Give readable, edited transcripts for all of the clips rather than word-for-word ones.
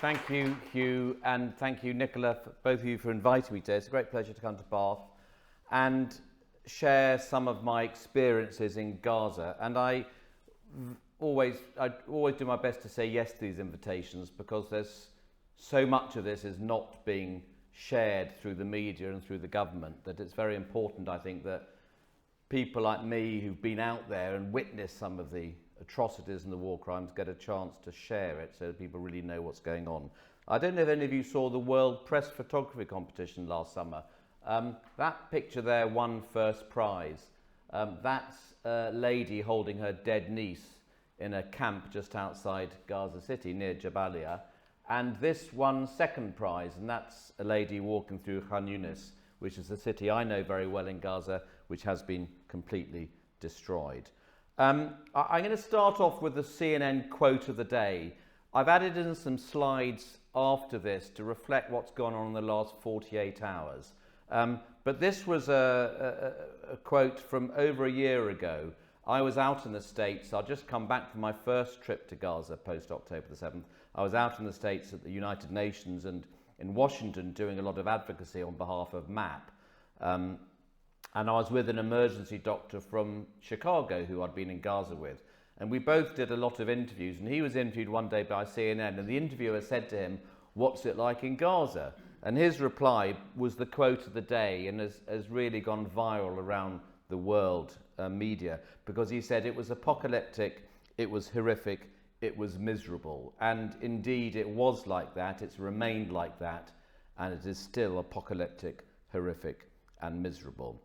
Thank you, Hugh, and thank you, Nicola, both of you for inviting me today. It's a great pleasure to come to Bath and share some of my experiences in Gaza. And I always do my best to say yes to these invitations, because there's so much of this is not being shared through the media and through the government, that it's very important, I think, that people like me who've been out there and witnessed some of the atrocities and the war crimes get a chance to share it so that people really know what's going on. I don't know if any of you saw the World Press Photography Competition last summer. That picture there won first prize. That's a lady holding her dead niece in a camp just outside Gaza City near Jabalia. And this won second prize, and that's a lady walking through Khan Yunis, which is a city I know very well in Gaza, which has been completely destroyed. I'm going to start off with the CNN quote of the day. I've added in some slides after this to reflect what's gone on in the last 48 hours. But this was a quote from over a year ago. I was out in the States. I'd just come back from my first trip to Gaza post-October the 7th. I was out in the States at the United Nations and in Washington doing a lot of advocacy on behalf of MAP. And I was with an emergency doctor from Chicago who I'd been in Gaza with. And we both did a lot of interviews. And he was interviewed one day by CNN. And the interviewer said to him, "What's it like in Gaza?" And his reply was the quote of the day, and has really gone viral around the world media, because he said it was apocalyptic, it was horrific, it was miserable. And indeed it was like that, it's remained like that, and it is still apocalyptic, horrific and miserable.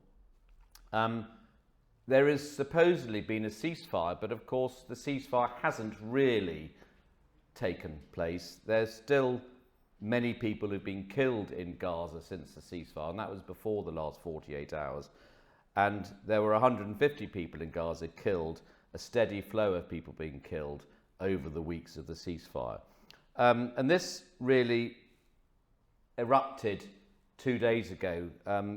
There has supposedly been a ceasefire, but of course the ceasefire hasn't really taken place. There's still many people who've been killed in Gaza since the ceasefire, and that was before the last 48 hours. And there were 150 people in Gaza killed, a steady flow of people being killed over the weeks of the ceasefire. And this really erupted 2 days ago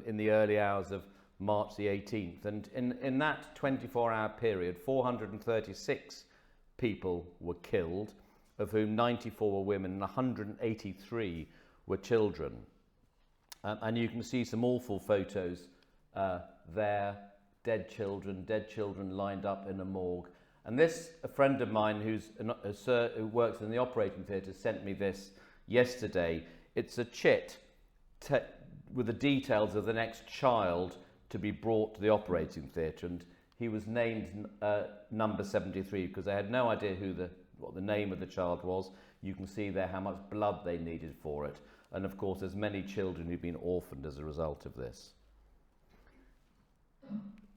in the early hours of March the 18th. And in that 24-hour period, 436 people were killed, of whom 94 were women and 183 were children. And you can see some awful photos there, dead children lined up in a morgue. And this, a friend of mine who works in the operating theatre, sent me this yesterday. It's a chit with the details of the next child to be brought to the operating theatre, and he was named number 73 because they had no idea what the name of the child was. You can see there how much blood they needed for it, and of course there's many children who've been orphaned as a result of this.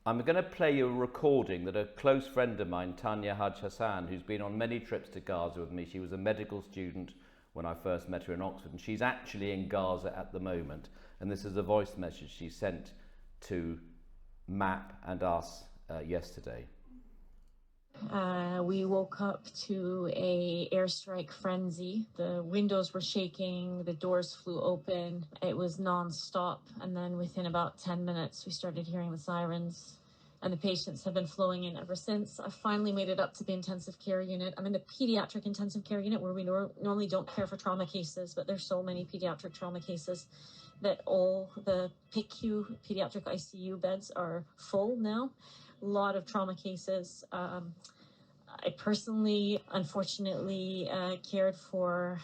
I'm going to play you a recording that a close friend of mine, Tanya Haj Hassan, who's been on many trips to Gaza with me. She was a medical student when I first met her in Oxford, and she's actually in Gaza at the moment. And this is a voice message she sent to MAP and us yesterday. We woke up to a airstrike frenzy. The windows were shaking, the doors flew open. It was non-stop. And then within about 10 minutes, we started hearing the sirens, and the patients have been flowing in ever since. I finally made it up to the intensive care unit. I'm in the pediatric intensive care unit, where we normally don't care for trauma cases, but there's so many pediatric trauma cases that all the PICU, pediatric ICU beds, are full now. A lot of trauma cases. I personally, unfortunately, cared for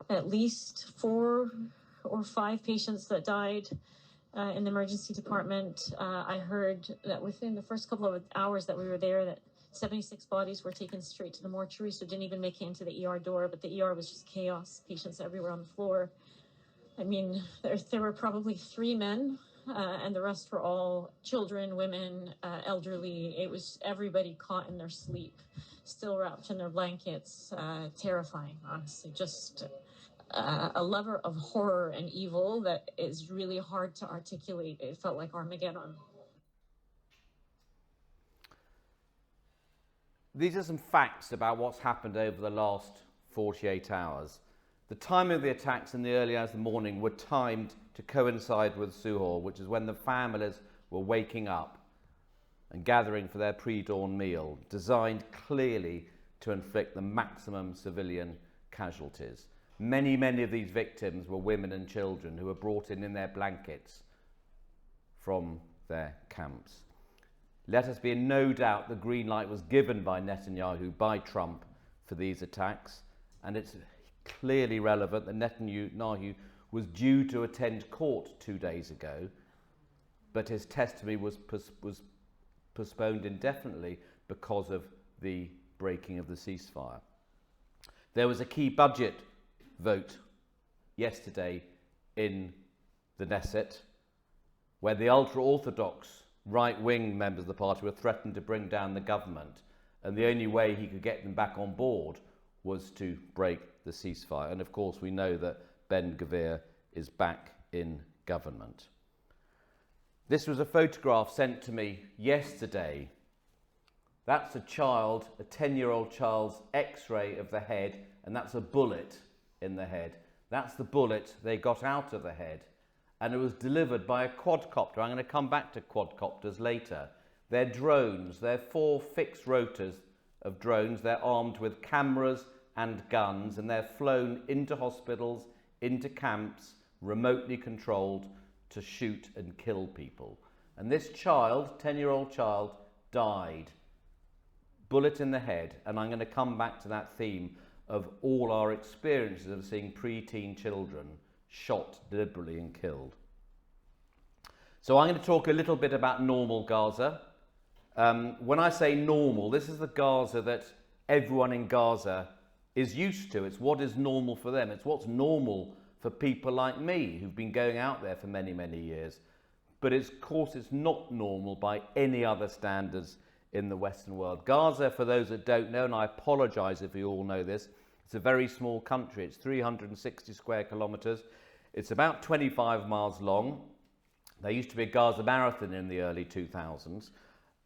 at least 4 or 5 patients that died in the emergency department. I heard that within the first couple of hours that we were there, that 76 bodies were taken straight to the mortuary, so didn't even make it into the ER door, but the ER was just chaos, patients everywhere on the floor. I mean, there were probably 3 men, and the rest were all children, women, elderly. It was everybody caught in their sleep, still wrapped in their blankets. Terrifying, honestly. Just a level of horror and evil that is really hard to articulate. It felt like Armageddon. These are some facts about what's happened over the last 48 hours. The timing of the attacks in the early hours of the morning were timed to coincide with Suhoor, which is when the families were waking up and gathering for their pre-dawn meal, designed clearly to inflict the maximum civilian casualties. Many, many of these victims were women and children who were brought in their blankets from their camps. Let us be in no doubt the green light was given by Netanyahu, by Trump, for these attacks, and it's clearly relevant that Netanyahu was due to attend court 2 days ago, but his testimony was postponed indefinitely because of the breaking of the ceasefire. There was a key budget vote yesterday in the Knesset where the ultra-Orthodox right-wing members of the party were threatened to bring down the government, and the only way he could get them back on board was to break the ceasefire. And of course we know that Ben-Gvir is back in government. This was a photograph sent to me yesterday. That's a child, a 10-year-old child's x-ray of the head, and that's a bullet in the head. That's the bullet they got out of the head, and it was delivered by a quadcopter. I'm going to come back to quadcopters later. They're drones. They're 4 fixed rotors of drones. They're armed with cameras and guns, and they're flown into hospitals, into camps, remotely controlled to shoot and kill people. And this child, 10-year-old child, died. Bullet in the head. And I'm going to come back to that theme of all our experiences of seeing preteen children shot deliberately and killed. So I'm going to talk a little bit about normal Gaza. When I say normal, this is the Gaza that everyone in Gaza is used to. It's what is normal for them. It's what's normal for people like me who've been going out there for many, many years. But of course it's not normal by any other standards in the Western world. Gaza, for those that don't know, and I apologise if you all know this, it's a very small country. It's 360 square kilometres. It's about 25 miles long. There used to be a Gaza Marathon in the early 2000s.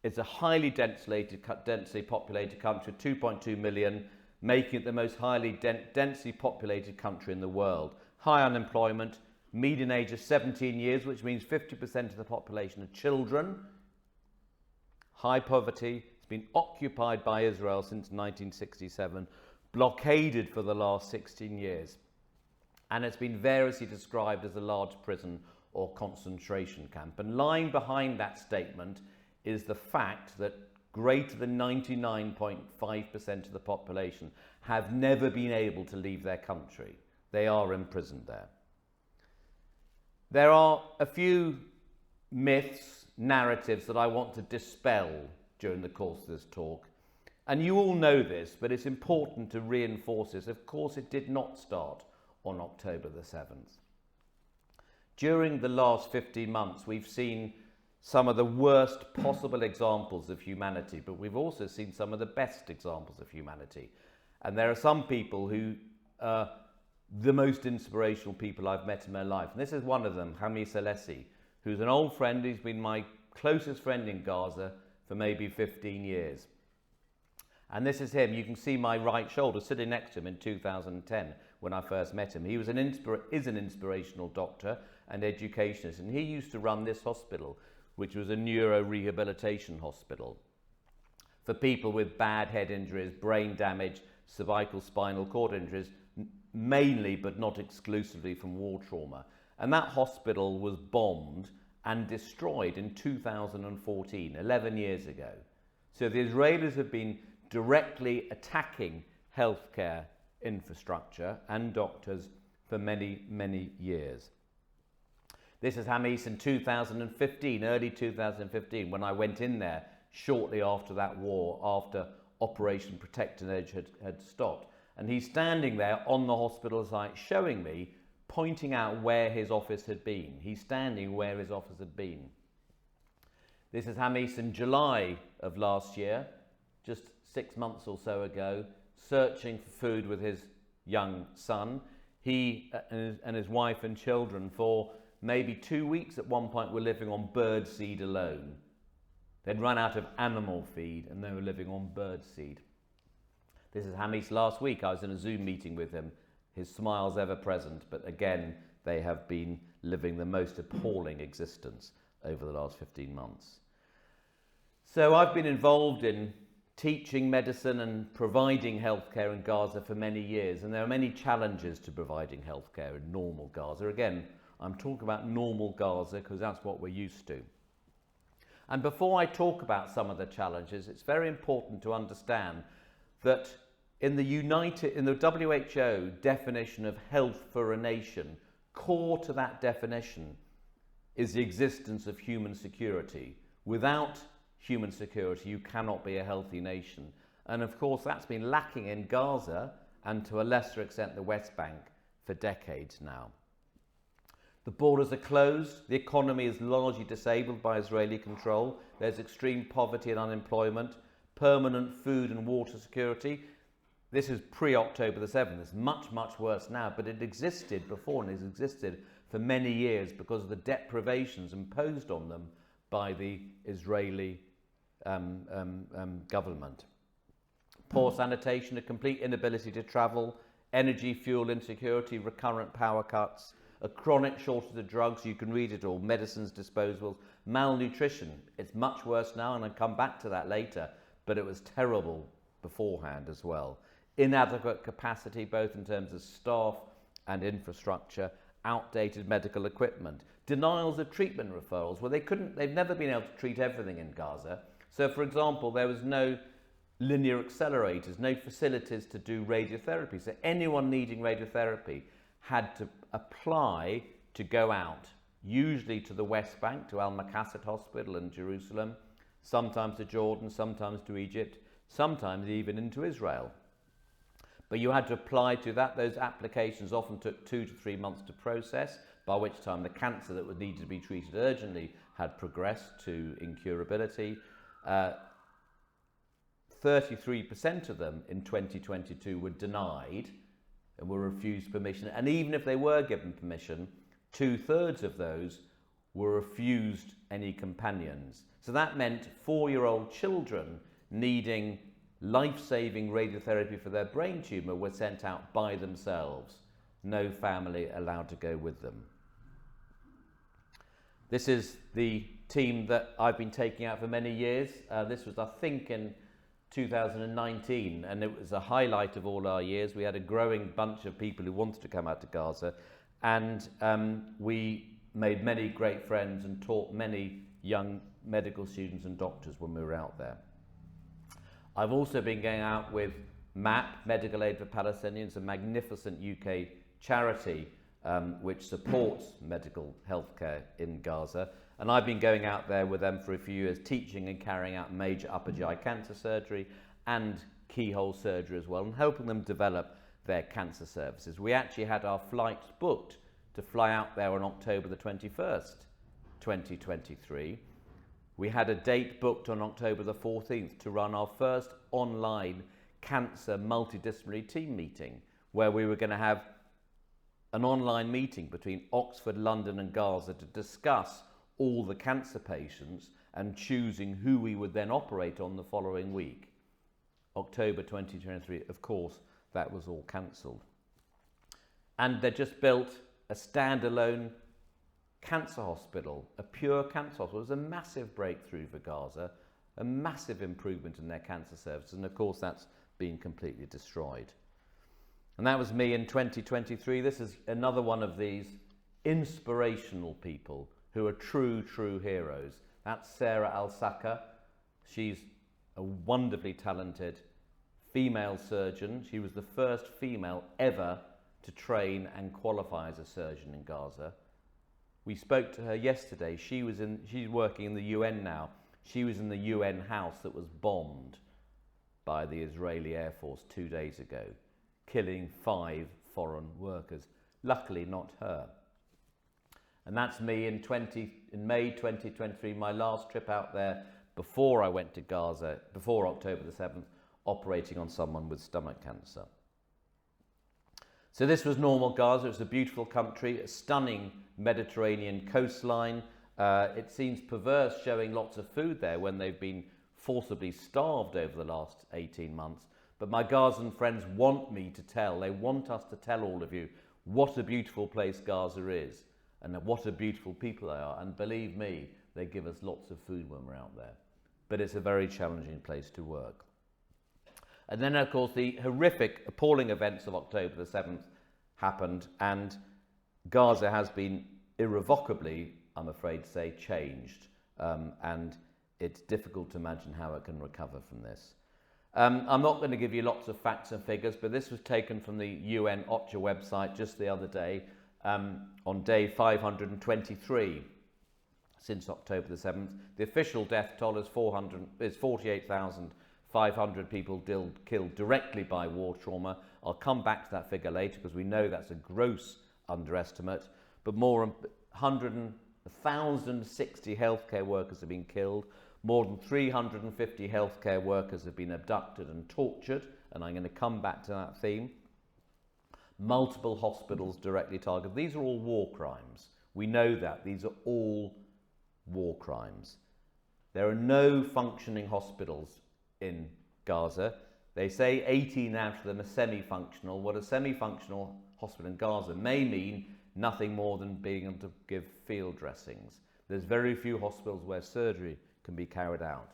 It's a highly densely populated country, 2.2 million, making it the most highly densely populated country in the world. High unemployment, median age of 17 years, which means 50% of the population are children. High poverty. It's been occupied by Israel since 1967, blockaded for the last 16 years. And it's been variously described as a large prison or concentration camp. And lying behind that statement is the fact that greater than 99.5% of the population have never been able to leave their country. They are imprisoned there. There are a few myths, narratives that I want to dispel during the course of this talk. And you all know this, but it's important to reinforce this. Of course, it did not start on October the 7th. During the last 15 months, we've seen some of the worst possible examples of humanity, but we've also seen some of the best examples of humanity. And there are some people who are the most inspirational people I've met in my life. And this is one of them, Hami Salesi, who's an old friend. He's been my closest friend in Gaza for maybe 15 years. And this is him. You can see my right shoulder sitting next to him in 2010 when I first met him. He was an inspirational doctor and educationist, and he used to run this hospital, which was a neuro-rehabilitation hospital for people with bad head injuries, brain damage, cervical spinal cord injuries, mainly but not exclusively from war trauma. And that hospital was bombed and destroyed in 2014, 11 years ago. So the Israelis have been directly attacking healthcare infrastructure and doctors for many, many years. This is Hamis in 2015, early 2015, when I went in there shortly after that war, after Operation Protecting Edge had stopped. And he's standing there on the hospital site showing me, pointing out where his office had been. He's standing where his office had been. This is Hamis in July of last year, just 6 months or so ago, searching for food with his young son. He and his wife and children for maybe 2 weeks at one point were living on bird seed alone. They'd run out of animal feed and they were living on bird seed. This is Hamis last week. I was in a Zoom meeting with him. His smile's ever present, but again, they have been living the most appalling existence over the last 15 months. So I've been involved in teaching medicine and providing healthcare in Gaza for many years, and there are many challenges to providing healthcare in normal Gaza. Again, I'm talking about normal Gaza because that's what we're used to. And before I talk about some of the challenges, it's very important to understand that in the WHO definition of health for a nation, core to that definition is the existence of human security. Without human security, you cannot be a healthy nation. And of course, that's been lacking in Gaza and to a lesser extent the West Bank for decades now. The borders are closed, the economy is largely disabled by Israeli control, there's extreme poverty and unemployment, permanent food and water security. This is pre-October the 7th, it's much, much worse now, but it existed before and has existed for many years because of the deprivations imposed on them by the Israeli government. Poor sanitation, a complete inability to travel, energy, fuel insecurity, recurrent power cuts, a chronic shortage of drugs, you can read it all, medicines, disposables, malnutrition. It's much worse now, and I'll come back to that later, but it was terrible beforehand as well. Inadequate capacity, both in terms of staff and infrastructure, outdated medical equipment, denials of treatment referrals. Well, they've never been able to treat everything in Gaza. So, for example, there was no linear accelerators, no facilities to do radiotherapy. So anyone needing radiotherapy had to apply to go out, usually to the West Bank, to Al-Maqasad Hospital in Jerusalem, sometimes to Jordan, sometimes to Egypt, sometimes even into Israel. But you had to apply to that. Those applications often took 2 to 3 months to process, by which time the cancer that would need to be treated urgently had progressed to incurability. 33% of them in 2022 were denied and were refused permission. And even if they were given permission, 2/3 of those were refused any companions. So that meant 4-year-old children needing life-saving radiotherapy for their brain tumour were sent out by themselves. No family allowed to go with them. This is the team that I've been taking out for many years. This was, I think, in 2019, and it was a highlight of all our years. We had a growing bunch of people who wanted to come out to Gaza, and we made many great friends and taught many young medical students and doctors when we were out there. I've also been going out with MAP, Medical Aid for Palestinians, a magnificent UK charity which supports medical healthcare in Gaza. And I've been going out there with them for a few years, teaching and carrying out major upper GI cancer surgery and keyhole surgery as well, and helping them develop their cancer services. We actually had our flights booked to fly out there on October the 21st, 2023. We had a date booked on October the 14th to run our first online cancer multidisciplinary team meeting, where we were going to have an online meeting between Oxford, London and Gaza to discuss all the cancer patients and choosing who we would then operate on the following week. October 2023, of course, that was all cancelled. And they just built a standalone cancer hospital, a pure cancer hospital. It was a massive breakthrough for Gaza, a massive improvement in their cancer services, and of course that's been completely destroyed. And that was me in 2023. This is another one of these inspirational people who are true heroes. That's Sarah Al-Saka. She's a wonderfully talented female surgeon. She was the first female ever to train and qualify as a surgeon in Gaza. We spoke to her yesterday. She's working in the UN now. She was in the UN house that was bombed by the Israeli Air Force 2 days ago, killing 5 foreign workers. Luckily not her. And that's me in May 2023, my last trip out there before I went to Gaza, before October the 7th, operating on someone with stomach cancer. So this was normal Gaza. It's a beautiful country, a stunning Mediterranean coastline. It seems perverse showing lots of food there when they've been forcibly starved over the last 18 months. But my Gazan friends want me to tell, they want us to tell all of you what a beautiful place Gaza is and what a beautiful people they are. And believe me, they give us lots of food when we're out there. But it's a very challenging place to work. And then, of course, the horrific, appalling events of October the 7th happened, and Gaza has been irrevocably, I'm afraid to say, changed. And it's difficult to imagine how it can recover from this. I'm not going to give you lots of facts and figures, but this was taken from the UN OCHA website just the other day, on day 523 since October the 7th. The official death toll is 48,500 people killed directly by war trauma. I'll come back to that figure later because we know that's a gross underestimate, but more than 1,060 healthcare workers have been killed. More than 350 healthcare workers have been abducted and tortured, and I'm going to come back to that theme. Multiple hospitals directly targeted. These are all war crimes. We know that. These are all war crimes. There are no functioning hospitals in Gaza. They say 18 out of them are semi-functional. What a semi-functional hospital in Gaza may mean nothing more than being able to give field dressings. There's very few hospitals where surgery can be carried out.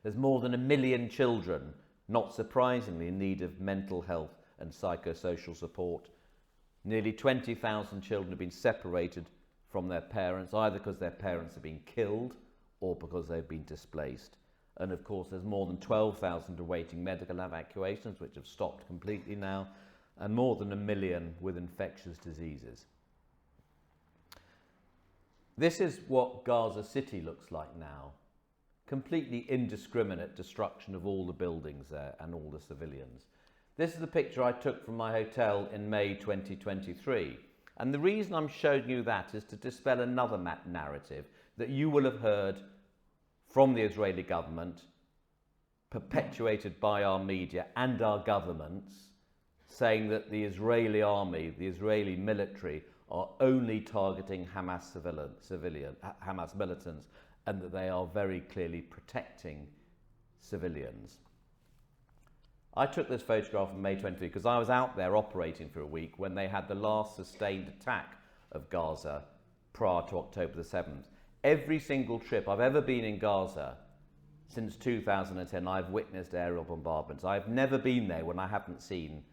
There's more than 1 million children, not surprisingly, in need of mental health and psychosocial support. Nearly 20,000 children have been separated from their parents, either because their parents have been killed or because they've been displaced. And of course, there's more than 12,000 awaiting medical evacuations, which have stopped completely now, and more than 1 million with infectious diseases. This is what Gaza City looks like now. Completely indiscriminate destruction of all the buildings there and all the civilians. This is the picture I took from my hotel in May 2023. And the reason I'm showing you that is to dispel another narrative that you will have heard from the Israeli government, perpetuated by our media and our governments, saying that the Israeli army, the Israeli military, are only targeting Hamas Hamas militants, and that they are very clearly protecting civilians. I took this photograph on May 23 because I was out there operating for a week when they had the last sustained attack of Gaza prior to October the 7th. Every single trip I've ever been in Gaza since 2010, I've witnessed aerial bombardments. I've never been there when I haven't seen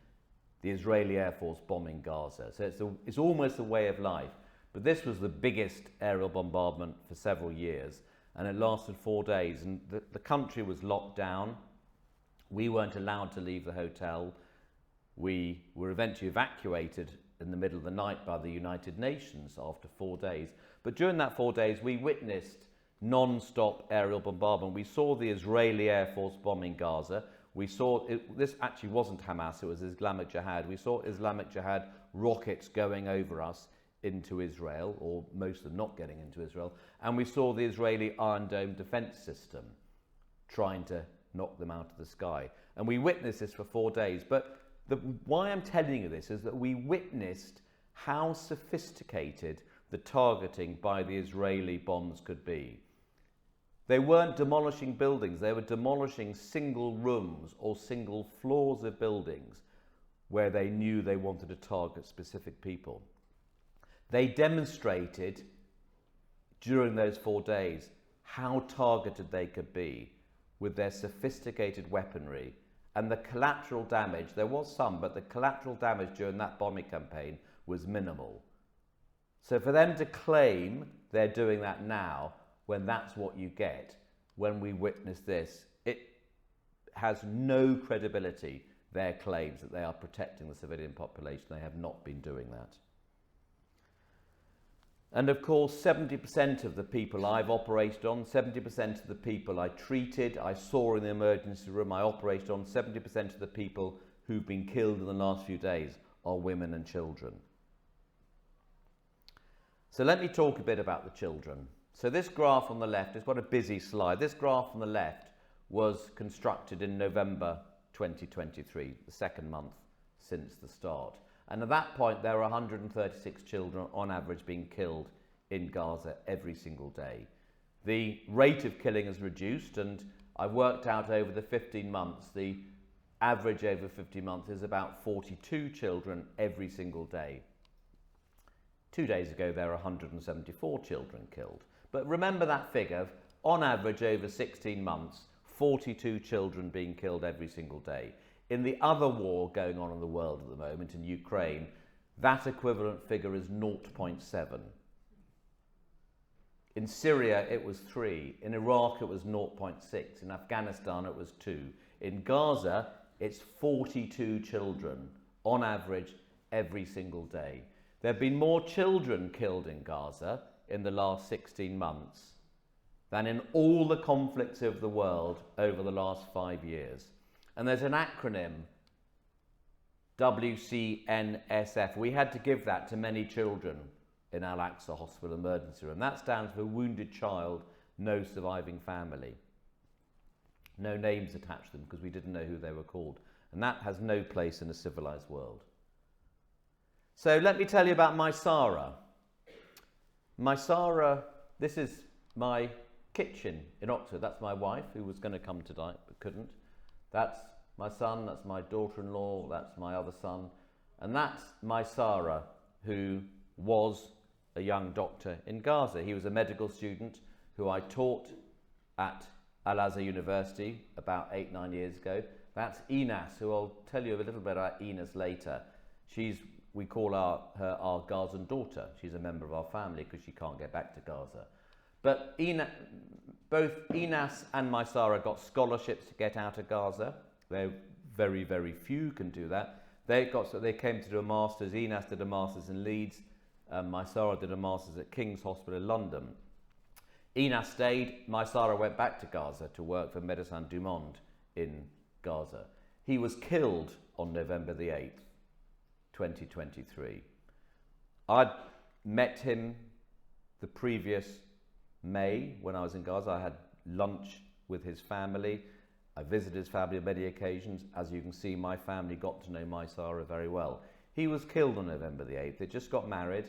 the Israeli Air Force bombing Gaza. So it's almost a way of life. But this was the biggest aerial bombardment for several years, and it lasted 4 days. And the country was locked down. We weren't allowed to leave the hotel. We were eventually evacuated in the middle of the night by the United Nations after 4 days. But during that 4 days, we witnessed non-stop aerial bombardment. We saw the Israeli Air Force bombing Gaza. We saw, this actually wasn't Hamas, it was Islamic Jihad. We saw Islamic Jihad rockets going over us into Israel, or most of them not getting into Israel. And we saw the Israeli Iron Dome defense system trying to knock them out of the sky. And we witnessed this for 4 days. But why I'm telling you this is that we witnessed how sophisticated the targeting by the Israeli bombs could be. They weren't demolishing buildings, they were demolishing single rooms or single floors of buildings where they knew they wanted to target specific people. They demonstrated during those 4 days how targeted they could be with their sophisticated weaponry, and the collateral damage, there was some, but the collateral damage during that bombing campaign was minimal. So for them to claim they're doing that now, when that's what you get, when we witness this, it has no credibility, their claims that they are protecting the civilian population. They have not been doing that. And of course, 70% of the people I've operated on, 70% of the people I treated, I saw in the emergency room, I operated on, 70% of the people who've been killed in the last few days are women and children. So let me talk a bit about the children. So this graph on the left is quite a busy slide. This graph on the left was constructed in November 2023, the second month since the start. And at that point, there were 136 children on average being killed in Gaza every single day. The rate of killing has reduced, and I've worked out over the 15 months, the average over 15 months is about 42 children every single day. 2 days ago, there were 174 children killed. But remember that figure, on average over 16 months, 42 children being killed every single day. In the other war going on in the world at the moment, in Ukraine, that equivalent figure is 0.7. In Syria, it was 3. In Iraq, it was 0.6. In Afghanistan, it was 2. In Gaza, it's 42 children, on average, every single day. There have been more children killed in Gaza in the last 16 months than in all the conflicts of the world over the last 5 years. And there's an acronym, WCNSF. We had to give that to many children in Al-Aqsa Hospital emergency room. That stands for Wounded Child, No Surviving Family. No names attached to them because we didn't know who they were called. And that has no place in a civilized world. So let me tell you about Maysara. Maysara, this is my kitchen in Oxford. That's my wife, who was going to come tonight but couldn't. That's my son, that's my daughter-in-law, that's my other son. And that's Maysara, who was a young doctor in Gaza. He was a medical student who I taught at Al-Azhar University about 8-9 years ago. That's Inas, who I'll tell you a little bit about Inas later. We call her our Gazan daughter. She's a member of our family because she can't get back to Gaza. But both Inas and Maysara got scholarships to get out of Gaza. They're very, very few can do that. They came to do a master's. Inas did a master's in Leeds. Maysara did a master's at King's Hospital in London. Inas stayed. Maysara went back to Gaza to work for Médecins du Monde in Gaza. He was killed on November the 8th, 2023. I'd met him the previous May when I was in Gaza. I had lunch with his family. I visited his family on many occasions. As you can see, my family got to know Maysara very well. He was killed on November the 8th. They just got married.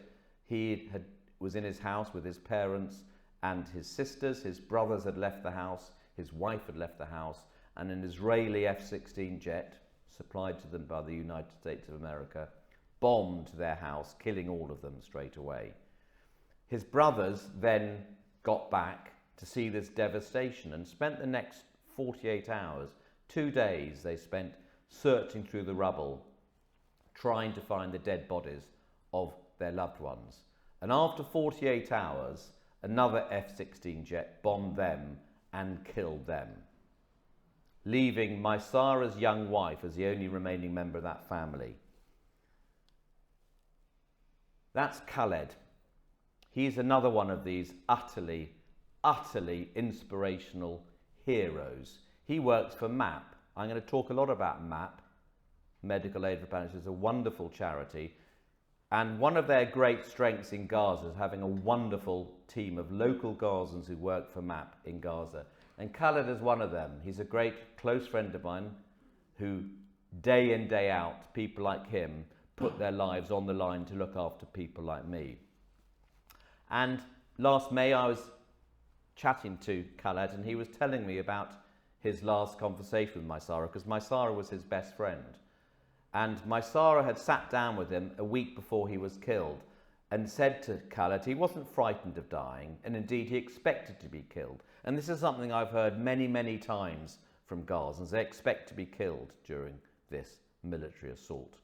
He was in his house with his parents and his sisters. His brothers had left the house. His wife had left the house. And an Israeli F-16 jet, supplied to them by the United States of America, bombed their house, killing all of them straight away. His brothers then got back to see this devastation and spent the next 48 hours, 2 days they spent searching through the rubble, trying to find the dead bodies of their loved ones. And after 48 hours, another F-16 jet bombed them and killed them, leaving Maysara's young wife as the only remaining member of that family. That's Khaled. He's another one of these utterly, utterly inspirational heroes. He works for MAP. I'm going to talk a lot about MAP, Medical Aid for Palestine. It's a wonderful charity. And one of their great strengths in Gaza is having a wonderful team of local Gazans who work for MAP in Gaza. And Khaled is one of them. He's a great close friend of mine who, day in, day out, people like him put their lives on the line to look after people like me. And last May I was chatting to Khaled and he was telling me about his last conversation with Maysara, because Maysara was his best friend. And Maysara had sat down with him a week before he was killed and said to Khaled he wasn't frightened of dying, and indeed he expected to be killed. And this is something I've heard many, many times from Gazans. They expect to be killed during this military assault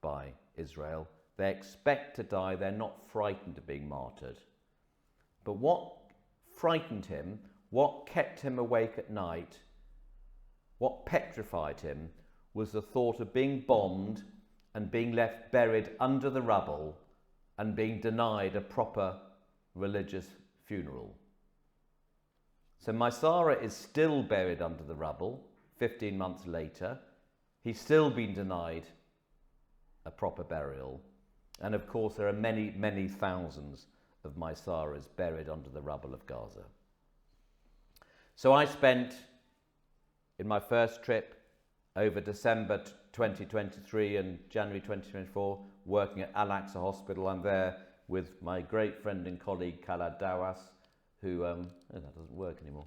by Israel. They expect to die. They're not frightened of being martyred. But what frightened him, what kept him awake at night, what petrified him, was the thought of being bombed and being left buried under the rubble and being denied a proper religious funeral. So Maysara is still buried under the rubble 15 months later. He's still been denied a proper burial. And of course there are many, many thousands of Maysaras buried under the rubble of Gaza. So I spent, in my first trip, over December 2023 and January 2024, working at Al-Aqsa Hospital. I'm there with my great friend and colleague Khaled Dawas, who, that doesn't work anymore,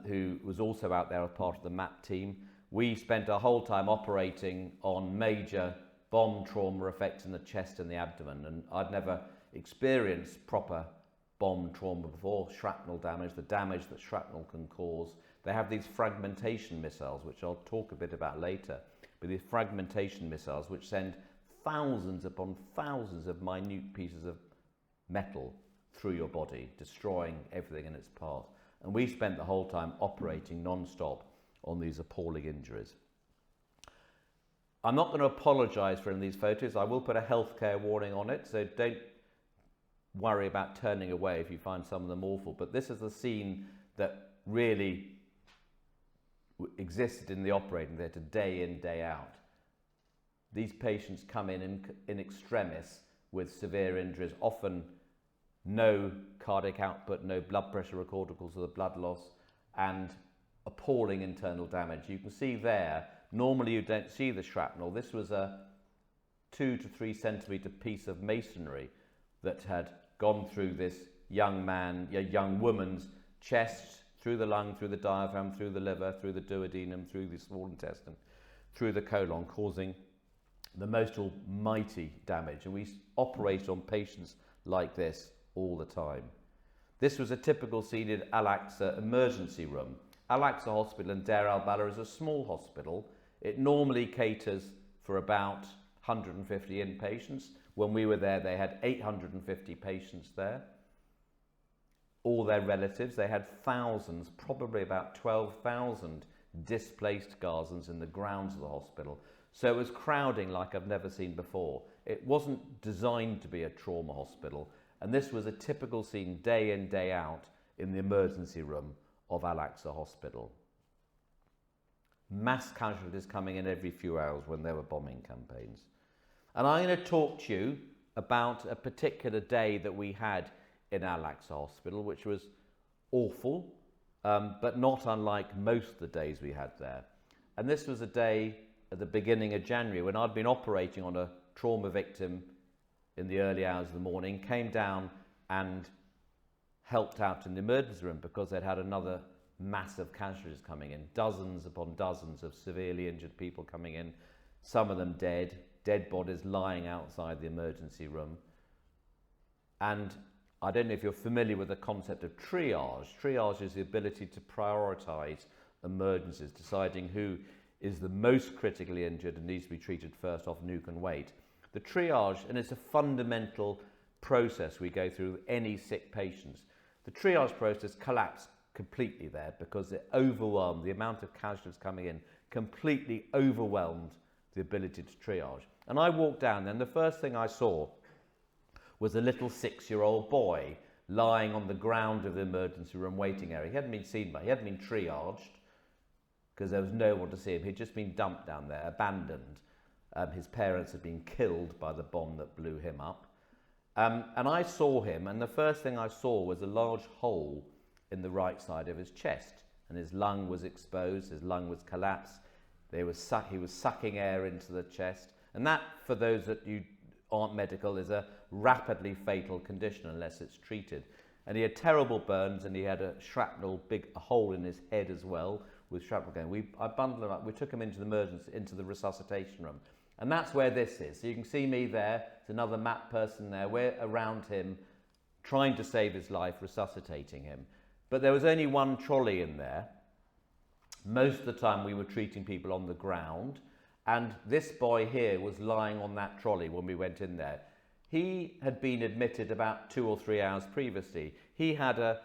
who was also out there as part of the MAP team. We spent our whole time operating on major bomb trauma effects in the chest and the abdomen, and I'd never experienced proper bomb trauma before, shrapnel damage, the damage that shrapnel can cause. They have these fragmentation missiles, which I'll talk a bit about later, but these fragmentation missiles which send thousands upon thousands of minute pieces of metal through your body, destroying everything in its path. And we spent the whole time operating non-stop on these appalling injuries. I'm not going to apologise for any of these photos. I will put a healthcare warning on it, so don't worry about turning away if you find some of them awful. But this is the scene that really existed in the operating theatre day in, day out. These patients come in extremis with severe injuries, often no cardiac output, no blood pressure recorded because of the blood loss, and appalling internal damage. You can see there, normally you don't see the shrapnel. This was a 2 to 3 centimetre piece of masonry that had gone through this young woman's chest, through the lung, through the diaphragm, through the liver, through the duodenum, through the small intestine, through the colon, causing the most almighty damage. And we operate on patients like this all the time. This was a typical scene in Al-Aqsa emergency room. Al-Aqsa Hospital in Deir al-Balah is a small hospital. It normally caters for about 150 inpatients. When we were there, they had 850 patients there. All their relatives. They had thousands, probably about 12,000 displaced Gazans in the grounds of the hospital. So it was crowding like I've never seen before. It wasn't designed to be a trauma hospital. And this was a typical scene day in, day out in the emergency room of Al-Aqsa Hospital. Mass casualties coming in every few hours when there were bombing campaigns. And I'm going to talk to you about a particular day that we had in Al-Aqsa Hospital, which was awful, but not unlike most of the days we had there. And this was a day at the beginning of January when I'd been operating on a trauma victim in the early hours of the morning, came down and helped out in the emergency room because they'd had another massive casualties coming in, dozens upon dozens of severely injured people coming in, some of them dead bodies lying outside the emergency room. And I don't know if you're familiar with the concept of triage. Triage is the ability to prioritise emergencies, deciding who is the most critically injured and needs to be treated first off and who can wait. The triage, and it's a fundamental process we go through with any sick patients. The triage process collapsed completely there because it overwhelmed, the amount of casualties coming in completely overwhelmed the ability to triage. And I walked down there and the first thing I saw was a little 6-year-old boy lying on the ground of the emergency room waiting area. He hadn't been seen by, he hadn't been triaged because there was no one to see him. He'd just been dumped down there, abandoned. His parents had been killed by the bomb that blew him up. And I saw him, and the first thing I saw was a large hole in the right side of his chest, and his lung was exposed, his lung was collapsed. He was sucking air into the chest, and that, for those that you aren't medical, is a rapidly fatal condition unless it's treated. And he had terrible burns, and he had a hole in his head as well with shrapnel going. I bundled him up. We took him into the resuscitation room. And that's where this is. So you can see me there. There's another MAP person there. We're around him, trying to save his life, resuscitating him. But there was only one trolley in there. Most of the time we were treating people on the ground. And this boy here was lying on that trolley when we went in there. He had been admitted about 2 or 3 hours previously. He had a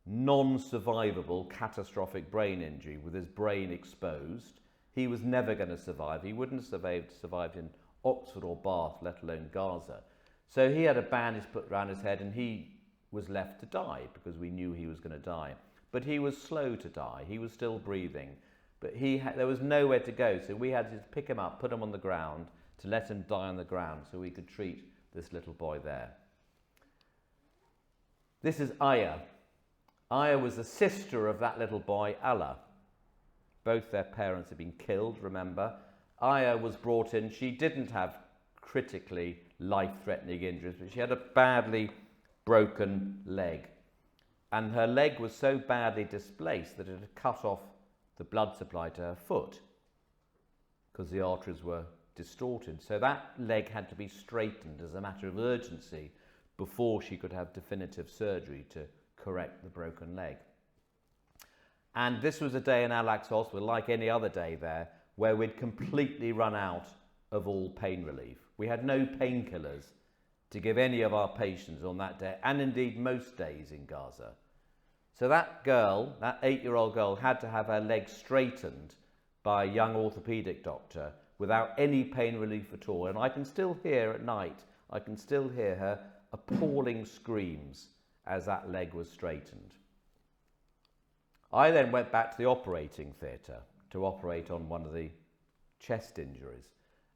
non-survivable catastrophic brain injury with his brain exposed. He was never going to survive. He wouldn't have survived in Oxford or Bath, let alone Gaza. So he had a bandage put around his head and he was left to die because we knew he was going to die. But he was slow to die. He was still breathing. But there was nowhere to go. So we had to pick him up, put him on the ground, to let him die on the ground so we could treat this little boy there. This is Aya. Aya was the sister of that little boy, Allah. Both their parents had been killed, remember. Aya was brought in. She didn't have critically life-threatening injuries, but she had a badly broken leg. And her leg was so badly displaced that it had cut off the blood supply to her foot because the arteries were distorted. So that leg had to be straightened as a matter of urgency before she could have definitive surgery to correct the broken leg. And this was a day in Al-Aqsa Hospital, like any other day there, where we'd completely run out of all pain relief. We had no painkillers to give any of our patients on that day, and indeed most days in Gaza. So that girl, that 8-year-old girl, had to have her leg straightened by a young orthopaedic doctor without any pain relief at all. And I can still hear at night, I can still hear her appalling screams as that leg was straightened. I then went back to the operating theatre to operate on one of the chest injuries.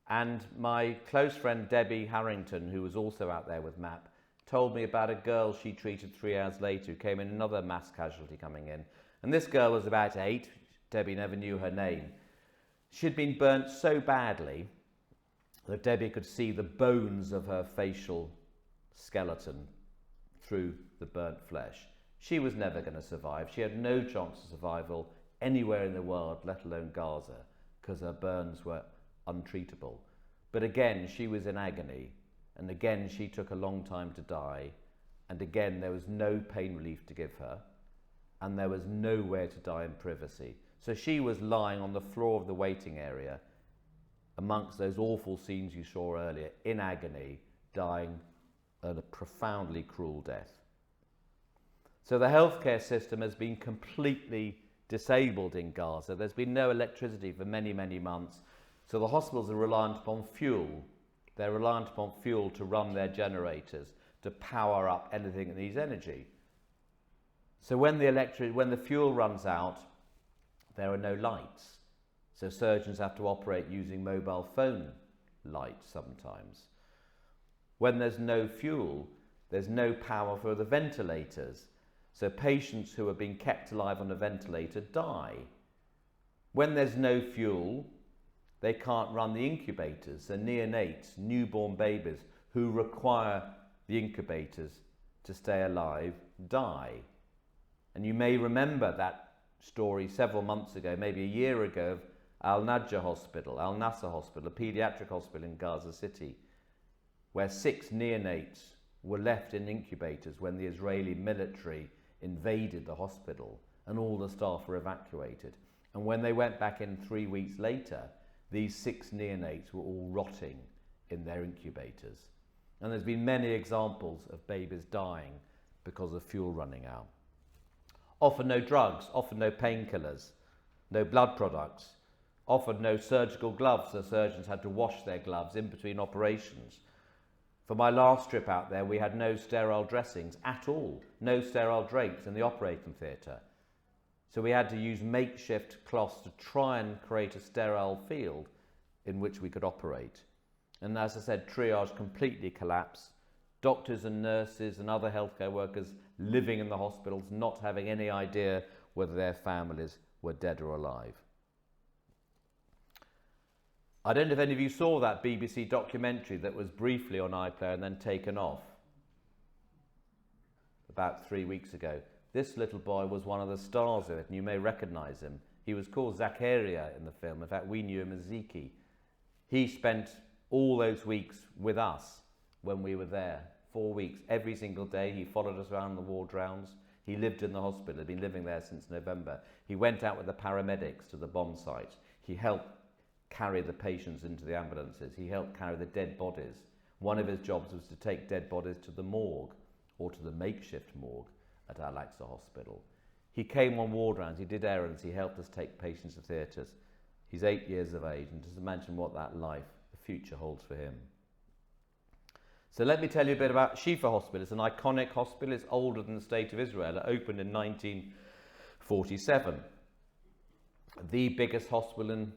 And my close friend Debbie Harrington, who was also out there with MAP, told me about a girl she treated 3 hours later who came in, another mass casualty coming in. And this girl was about 8. Debbie never knew her name. She'd been burnt so badly that Debbie could see the bones of her facial skeleton through the burnt flesh. She was never going to survive. She had no chance of survival anywhere in the world, let alone Gaza, because her burns were untreatable. But again, she was in agony, and again she took a long time to die, and again there was no pain relief to give her, and there was nowhere to die in privacy. So she was lying on the floor of the waiting area amongst those awful scenes you saw earlier, in agony, dying a profoundly cruel death. So the healthcare system has been completely disabled in Gaza. There's been no electricity for many, many months. So the hospitals are reliant upon fuel. They're reliant upon fuel to run their generators, to power up anything that needs energy. So when the fuel runs out, there are no lights. So surgeons have to operate using mobile phone lights sometimes. When there's no fuel, there's no power for the ventilators. So patients who are being kept alive on a ventilator die. When there's no fuel, they can't run the incubators. So neonates, newborn babies who require the incubators to stay alive die. And you may remember that story several months ago, maybe a year ago, of Al-Nasser Hospital, a paediatric hospital in Gaza City, where 6 neonates were left in incubators when the Israeli military invaded the hospital and all the staff were evacuated. And when they went back in 3 weeks later, these 6 neonates were all rotting in their incubators. And there's been many examples of babies dying because of fuel running out. Often no drugs, often no painkillers, no blood products, often no surgical gloves. The surgeons had to wash their gloves in between operations. For my last trip out there, we had no sterile dressings at all, no sterile drapes in the operating theatre. So we had to use makeshift cloths to try and create a sterile field in which we could operate. And as I said, triage completely collapsed. Doctors and nurses and other healthcare workers living in the hospitals, not having any idea whether their families were dead or alive. I don't know if any of you saw that BBC documentary that was briefly on iPlayer and then taken off about 3 weeks ago. This little boy was one of the stars of it, and you may recognise him. He was called Zakaria in the film. In fact, we knew him as Ziki. He spent all those weeks with us when we were there, 4 weeks, every single day. He followed us around the ward rounds. He lived in the hospital, had been living there since November. He went out with the paramedics to the bomb site. He helped carry the patients into the ambulances. He helped carry the dead bodies. One of his jobs was to take dead bodies to the morgue, or to the makeshift morgue at Al-Aqsa Hospital. He came on ward rounds, he did errands, he helped us take patients to theatres. He's 8 years of age, and just imagine what that life, the future holds for him. So let me tell you a bit about Shifa Hospital. It's an iconic hospital. It's older than the State of Israel. It opened in 1947. The biggest hospital in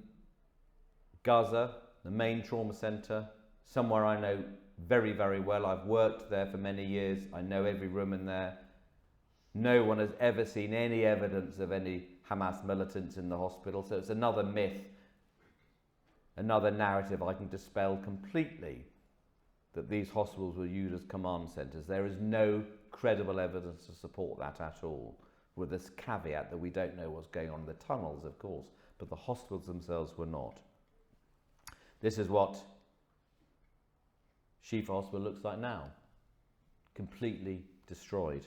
Gaza, the main trauma centre, somewhere I know very, very well. I've worked there for many years. I know every room in there. No one has ever seen any evidence of any Hamas militants in the hospital. So it's another myth, another narrative I can dispel completely, that these hospitals were used as command centres. There is no credible evidence to support that at all, with this caveat that we don't know what's going on in the tunnels, of course, but the hospitals themselves were not. This is what Shifa Hospital looks like now. completely destroyed.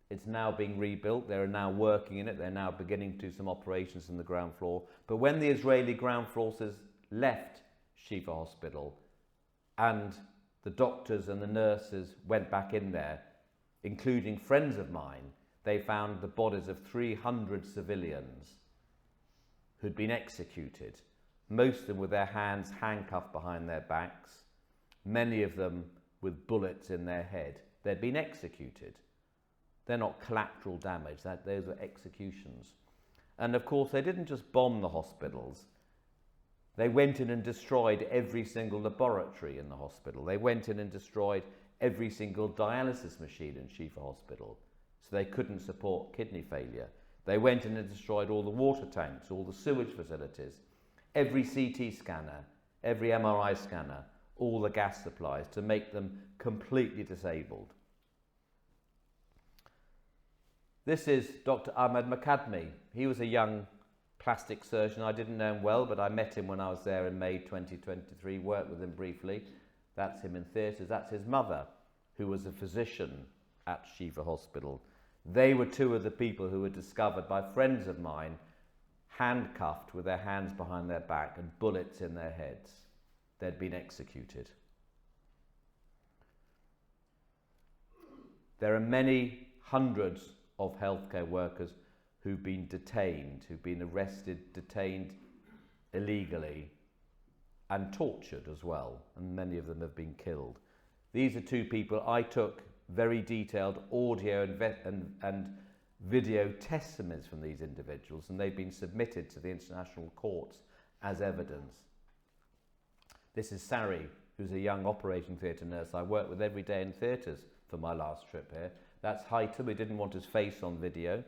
It's now being rebuilt. They're now working in it. They're now beginning to do some operations in the ground floor. But when the Israeli ground forces left Shifa Hospital and the doctors and the nurses went back in there, including friends of mine, they found the bodies of 300 civilians who'd been executed, most of them with their hands handcuffed behind their backs, many of them with bullets in their head. They'd been executed. They're not collateral damage, those were executions. And of course, they didn't just bomb the hospitals. They went in and destroyed every single laboratory in the hospital. They went in and destroyed every single dialysis machine in Shifa Hospital, so they couldn't support kidney failure. They went in and destroyed all the water tanks, all the sewage facilities, every CT scanner, every MRI scanner, all the gas supplies to make them completely disabled. This is Dr. Ahmed Makadmi. He was a young plastic surgeon. I didn't know him well, but I met him when I was there in May 2023, worked with him briefly. That's him in theatres. That's his mother, who was a physician at Shifa Hospital. They were two of the people who were discovered by friends of mine, handcuffed with their hands behind their back and bullets in their heads. They'd been executed. There are many hundreds of healthcare workers who've been detained, who've been arrested, detained illegally and tortured as well, and many of them have been killed. These are two people I took very detailed audio and video testimonies from these individuals, and they've been submitted to the international courts as evidence. This is Sari, who's a young operating theatre nurse I worked with every day in theatres for my last trip here. That's Haitham. We didn't want his face on video.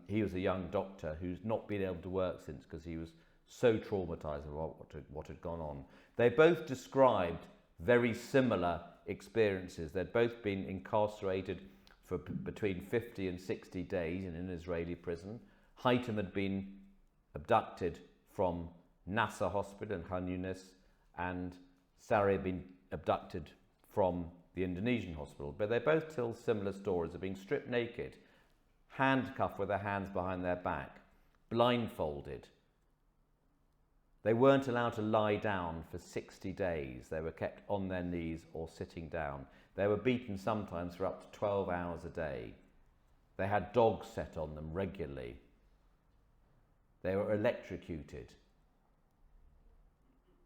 He was a young doctor who's not been able to work since because he was so traumatised about what had gone on. They both described very similar experiences. They'd both been incarcerated for between 50 and 60 days in an Israeli prison. Haitham had been abducted from Nasser Hospital in Khan Yunis, and Sari had been abducted from the Indonesian hospital. But they both tell similar stories of being stripped naked, handcuffed with their hands behind their back, blindfolded. They weren't allowed to lie down for 60 days. They were kept on their knees or sitting down. They were beaten sometimes for up to 12 hours a day. They had dogs set on them regularly. They were electrocuted.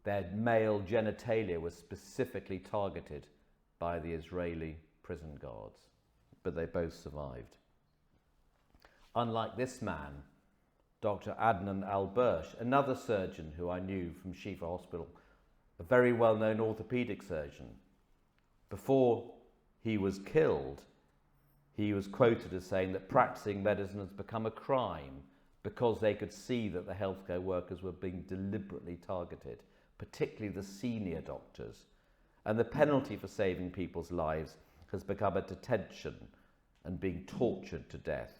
Their male genitalia was specifically targeted by the Israeli prison guards, but they both survived. Unlike this man, Dr. Adnan Al-Bursh, another surgeon who I knew from Shifa Hospital, a very well-known orthopaedic surgeon. Before he was killed, he was quoted as saying that practicing medicine has become a crime because they could see that the healthcare workers were being deliberately targeted, particularly the senior doctors. And the penalty for saving people's lives has become a detention and being tortured to death.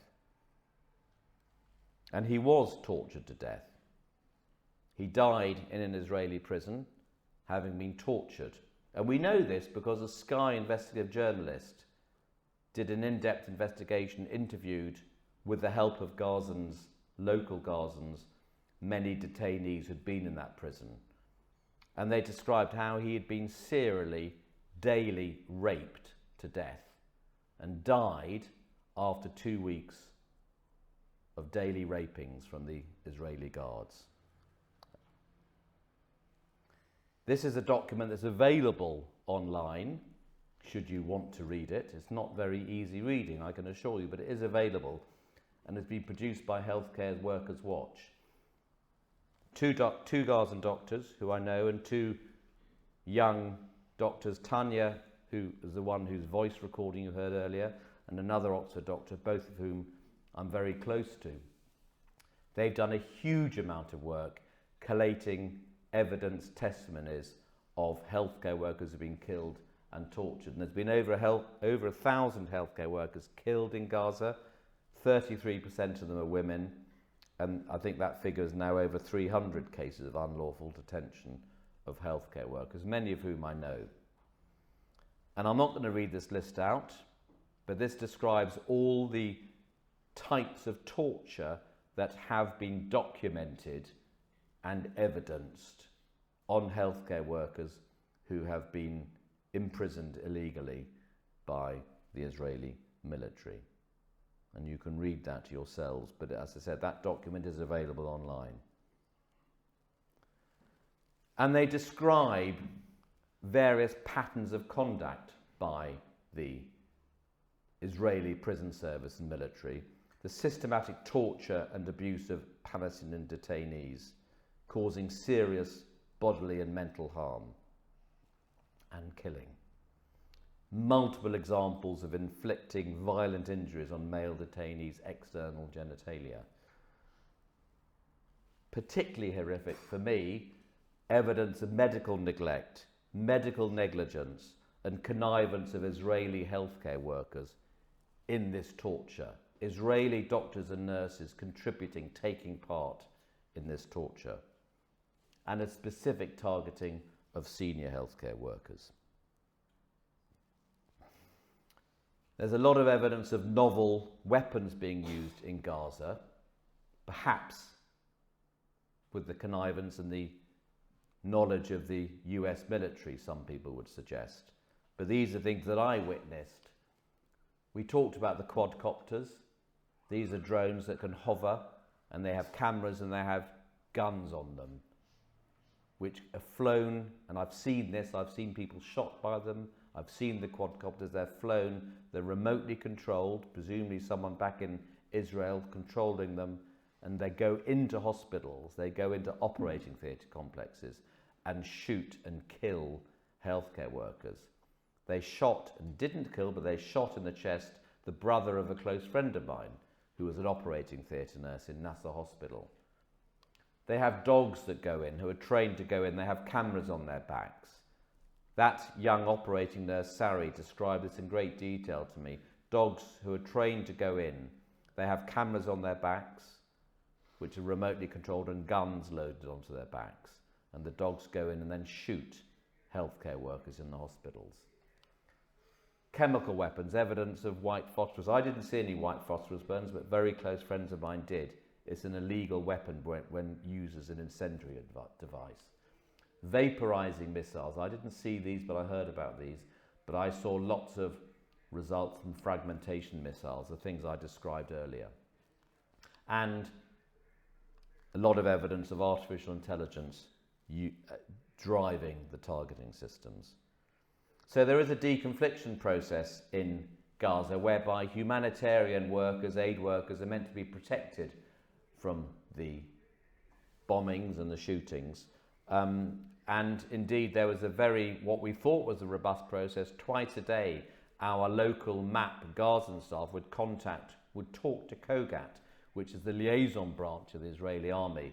And he was tortured to death. He died in an Israeli prison, having been tortured. And we know this because a Sky investigative journalist did an in-depth investigation, interviewed with the help of Gazans, local Gazans, many detainees who'd been in that prison. And they described how he had been serially, daily raped to death and died after 2 weeks of daily rapings from the Israeli guards. This is a document that's available online, should you want to read it. It's not very easy reading, I can assure you, but it is available, and it's been produced by Healthcare Workers Watch. Two Gazan doctors who I know, and two young doctors, Tanya, who is the one whose voice recording you heard earlier, and another Oxford doctor, both of whom I'm very close to. They've done a huge amount of work collating evidence, testimonies of healthcare workers who've been killed and tortured. And there's been over 1,000 healthcare workers killed in Gaza. 33% of them are women. And I think that figure is now over 300 cases of unlawful detention of healthcare workers, many of whom I know. And I'm not going to read this list out, but this describes all the types of torture that have been documented and evidenced on healthcare workers who have been imprisoned illegally by the Israeli military. And you can read that yourselves, but as I said, that document is available online. And they describe various patterns of conduct by the Israeli prison service and military, the systematic torture and abuse of Palestinian detainees, causing serious bodily and mental harm, and killing. Multiple examples of inflicting violent injuries on male detainees' external genitalia. Particularly horrific for me, evidence of medical neglect, medical negligence, and connivance of Israeli healthcare workers in this torture. Israeli doctors and nurses contributing, taking part in this torture, and a specific targeting of senior healthcare workers. There's a lot of evidence of novel weapons being used in Gaza, perhaps with the connivance and the knowledge of the US military, some people would suggest. But these are things that I witnessed. We talked about the quadcopters. These are drones that can hover, and they have cameras and they have guns on them, which are flown, and I've seen this, I've seen people shot by them, I've seen the quadcopters, they're flown, they're remotely controlled, presumably someone back in Israel controlling them, and they go into hospitals, they go into operating theatre complexes and shoot and kill healthcare workers. They shot, and didn't kill, but they shot in the chest the brother of a close friend of mine who was an operating theatre nurse in Nasser Hospital. They have dogs that go in, who are trained to go in, they have cameras on their backs. That young operating nurse, Sari, described this in great detail to me. Dogs who are trained to go in, they have cameras on their backs, which are remotely controlled, and guns loaded onto their backs. And the dogs go in and then shoot healthcare workers in the hospitals. Chemical weapons, evidence of white phosphorus. I didn't see any white phosphorus burns, but very close friends of mine did. It's an illegal weapon when used as an incendiary device. Vaporizing missiles. I didn't see these, but I heard about these. But I saw lots of results from fragmentation missiles, the things I described earlier. And a lot of evidence of artificial intelligence driving the targeting systems. So there is a deconfliction process in Gaza whereby humanitarian workers, aid workers, are meant to be protected from the bombings and the shootings. And indeed there was what we thought was a robust process. Twice a day our local MAP Gazan staff would talk to Kogat, which is the liaison branch of the Israeli army,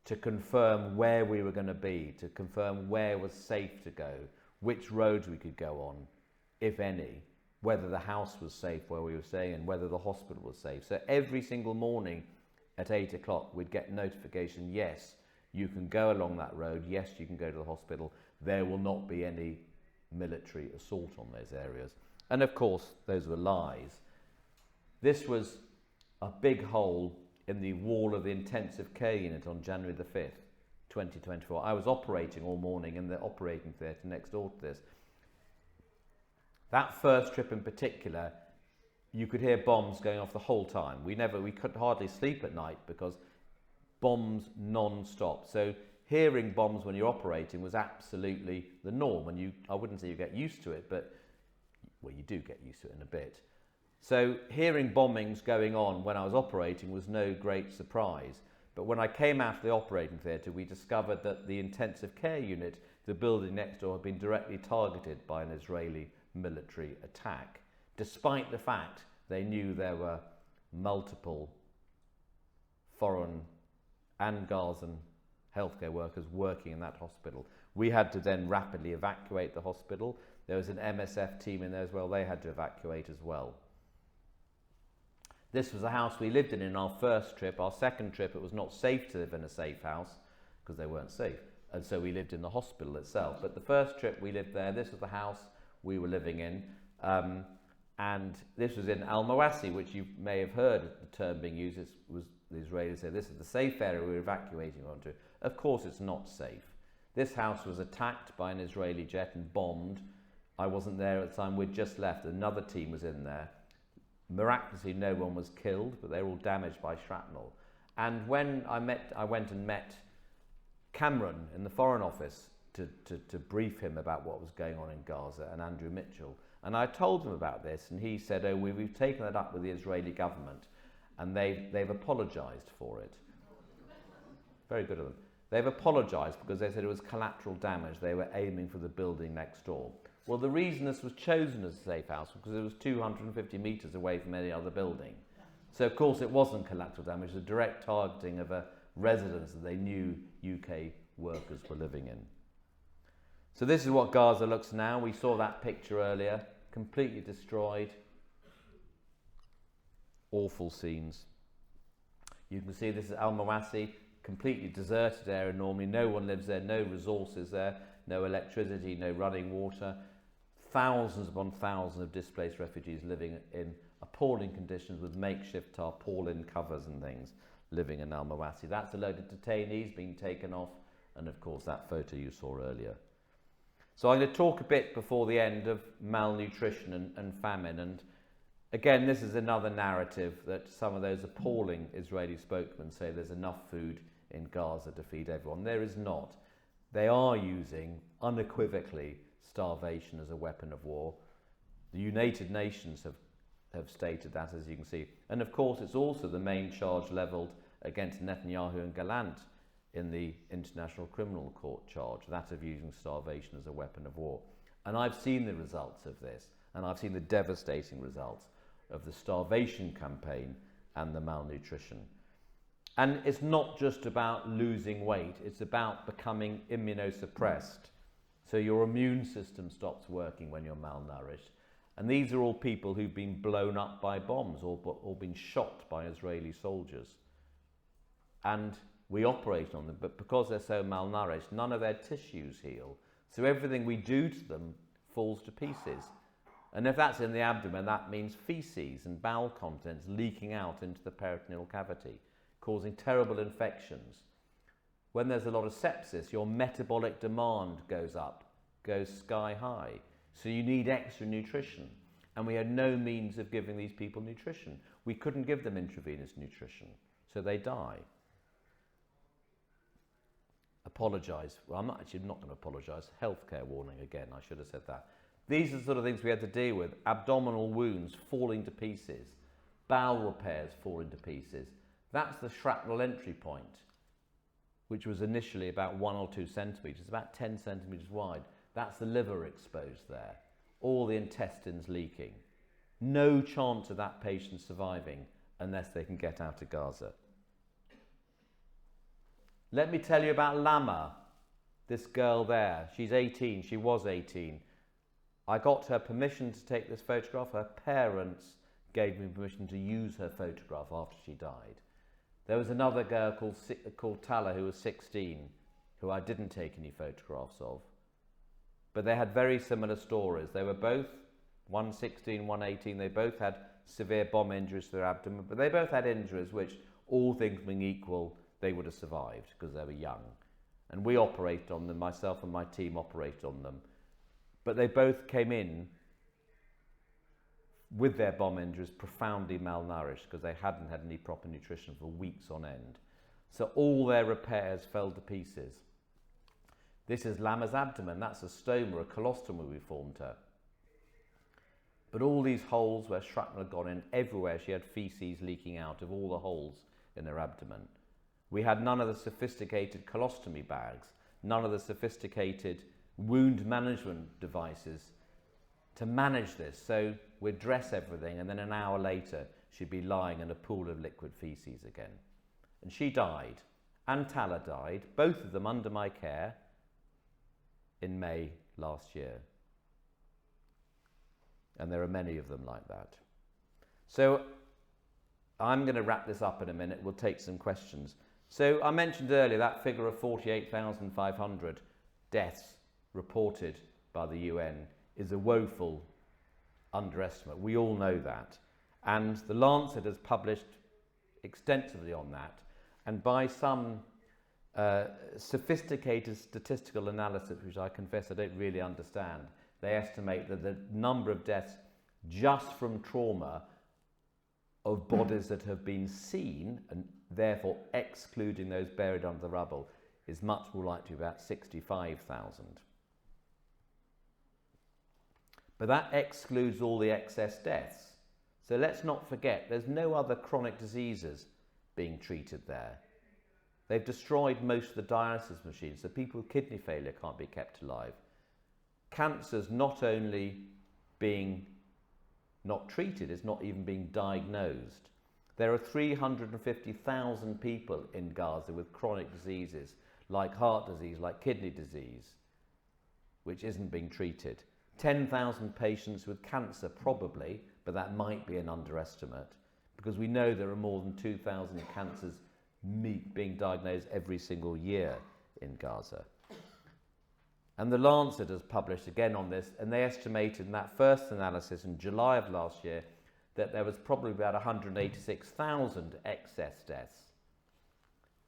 to confirm where we were going to be, to confirm where was safe to go, which roads we could go on, if any, whether the house was safe where we were staying and whether the hospital was safe. So every single morning at 8 o'clock we'd get notification, yes, you can go along that road, yes, you can go to the hospital, there will not be any military assault on those areas. And of course, those were lies. This was a big hole in the wall of the intensive care unit on January the 5th, 2024. I was operating all morning in the operating theatre next door to this. That first trip in particular, you could hear bombs going off the whole time. We could hardly sleep at night because bombs non-stop. So hearing bombs when you're operating was absolutely the norm. And I wouldn't say you get used to it, but well, you do get used to it in a bit. So hearing bombings going on when I was operating was no great surprise. But when I came out of the operating theatre, we discovered that the intensive care unit, the building next door, had been directly targeted by an Israeli military attack, despite the fact they knew there were multiple foreign and Gazan healthcare workers working in that hospital. We had to then rapidly evacuate the hospital. There was an MSF team in there as well. They had to evacuate as well. This was a house we lived in our first trip. Our second trip, it was not safe to live in a safe house because they weren't safe. and so we lived in the hospital itself. But the first trip we lived there, this was the house we were living in, and this was in Al-Mawasi, which you may have heard the term being used. This was, the Israelis said, this is the safe area we're evacuating onto. Of course it's not safe. This house was attacked by an Israeli jet and bombed. I wasn't there at the time, we'd just left. Another team was in there. Miraculously no one was killed, but they were all damaged by shrapnel. And when I went and met Cameron in the Foreign Office to brief him about what was going on in Gaza, and Andrew Mitchell. And I told him about this, and he said, oh, we've taken it up with the Israeli government, and they've apologised for it. Very good of them. They've apologised because they said it was collateral damage. They were aiming for the building next door. Well, the reason this was chosen as a safe house was because it was 250 metres away from any other building. So, of course, it wasn't collateral damage. It was a direct targeting of a residence that they knew UK workers were living in. So this is what Gaza looks now. We saw that picture earlier. Completely destroyed. Awful scenes. You can see this is Al-Mawasi, completely deserted area normally. No one lives there, no resources there, no electricity, no running water. Thousands upon thousands of displaced refugees living in appalling conditions with makeshift tarpaulin covers and things, living in Al-Mawasi. That's a load of detainees being taken off, and of course that photo you saw earlier. So I'm going to talk a bit before the end of malnutrition and famine, and again this is another narrative that some of those appalling Israeli spokesmen say there's enough food in Gaza to feed everyone. There is not. They are using unequivocally starvation as a weapon of war. The United Nations have stated that, as you can see. And of course it's also the main charge levelled against Netanyahu and Gallant in the International Criminal Court charge, that of using starvation as a weapon of war. And I've seen the results of this, and I've seen the devastating results of the starvation campaign and the malnutrition. And it's not just about losing weight, it's about becoming immunosuppressed. So your immune system stops working when you're malnourished. And these are all people who've been blown up by bombs or been shot by Israeli soldiers. And we operate on them, but because they're so malnourished, none of their tissues heal. So everything we do to them falls to pieces. And if that's in the abdomen, that means feces and bowel contents leaking out into the peritoneal cavity, causing terrible infections. When there's a lot of sepsis, your metabolic demand goes up, goes sky high. So you need extra nutrition. And we had no means of giving these people nutrition. We couldn't give them intravenous nutrition, so they die. Apologise. Well, I'm not going to apologise. Healthcare warning again, I should have said that. These are the sort of things we had to deal with. Abdominal wounds falling to pieces. Bowel repairs falling to pieces. That's the shrapnel entry point, which was initially about 1 or 2 centimetres, about 10 centimetres wide. That's the liver exposed there. All the intestines leaking. No chance of that patient surviving unless they can get out of Gaza. Let me tell you about Lama, this girl there. She's 18, she was 18. I got her permission to take this photograph. Her parents gave me permission to use her photograph after she died. There was another girl called Tala who was 16, who I didn't take any photographs of. But they had very similar stories. They were both, one 16, one 18, they both had severe bomb injuries to their abdomen, but they both had injuries which, all things being equal, they would have survived because they were young. And we operated on them, myself and my team operated on them. But they both came in with their bomb injuries profoundly malnourished because they hadn't had any proper nutrition for weeks on end. So all their repairs fell to pieces. This is Lama's abdomen. That's a stoma, a colostomy we formed her. But all these holes where shrapnel had gone in, everywhere she had feces leaking out of all the holes in her abdomen. We had none of the sophisticated colostomy bags, none of the sophisticated wound management devices to manage this. So we'd dress everything, and then an hour later she'd be lying in a pool of liquid feces again. And she died, and Tala died, both of them under my care, in May last year. And there are many of them like that. So I'm going to wrap this up in a minute. We'll take some questions. So I mentioned earlier that figure of 48,500 deaths reported by the UN is a woeful underestimate. We all know that. And the Lancet has published extensively on that. And by some sophisticated statistical analysis, which I confess I don't really understand, they estimate that the number of deaths just from trauma of bodies that have been seen, and therefore excluding those buried under the rubble, is much more likely to be about 65,000. But that excludes all the excess deaths. So let's not forget, there's no other chronic diseases being treated there. They've destroyed most of the dialysis machines, so people with kidney failure can't be kept alive. Cancer's not only being not treated, it's not even being diagnosed. There are 350,000 people in Gaza with chronic diseases like heart disease, like kidney disease, which isn't being treated. 10,000 patients with cancer probably, but that might be an underestimate, because we know there are more than 2,000 cancers being diagnosed every single year in Gaza. And the Lancet has published again on this, and they estimated in that first analysis in July of last year that there was probably about 186,000 excess deaths.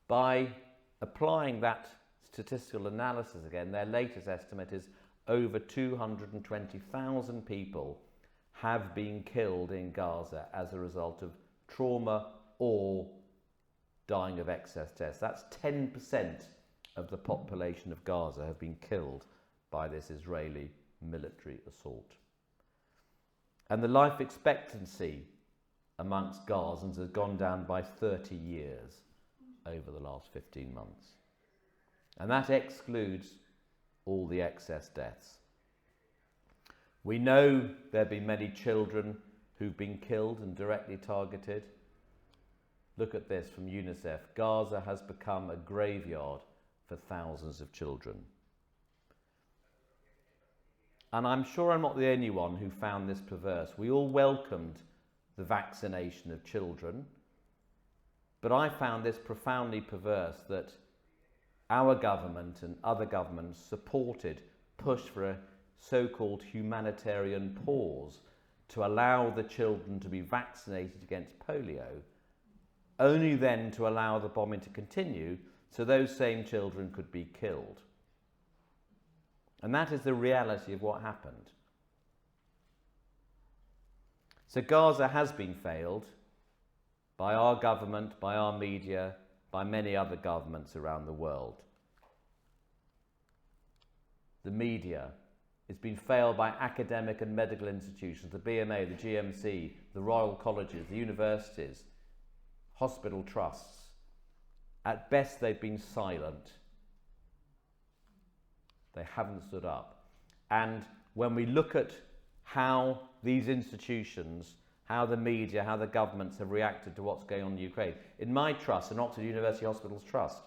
By applying that statistical analysis again, their latest estimate is over 220,000 people have been killed in Gaza as a result of trauma or dying of excess deaths. That's 10% of the population of Gaza have been killed by this Israeli military assault. And the life expectancy amongst Gazans has gone down by 30 years over the last 15 months. And that excludes all the excess deaths. We know there have been many children who've been killed and directly targeted. Look at this from UNICEF. Gaza has become a graveyard for thousands of children. And I'm sure I'm not the only one who found this perverse. We all welcomed the vaccination of children, but I found this profoundly perverse that our government and other governments supported, pushed for a so-called humanitarian pause to allow the children to be vaccinated against polio, only then to allow the bombing to continue so those same children could be killed. And that is the reality of what happened. So Gaza has been failed by our government, by our media, by many other governments around the world. The media has been failed by academic and medical institutions, the BMA, the GMC, the Royal Colleges, the universities, hospital trusts. At best, they've been silent. They haven't stood up. And when we look at how these institutions, how the media, how the governments have reacted to what's going on in Ukraine, in my trust, in Oxford University Hospitals Trust,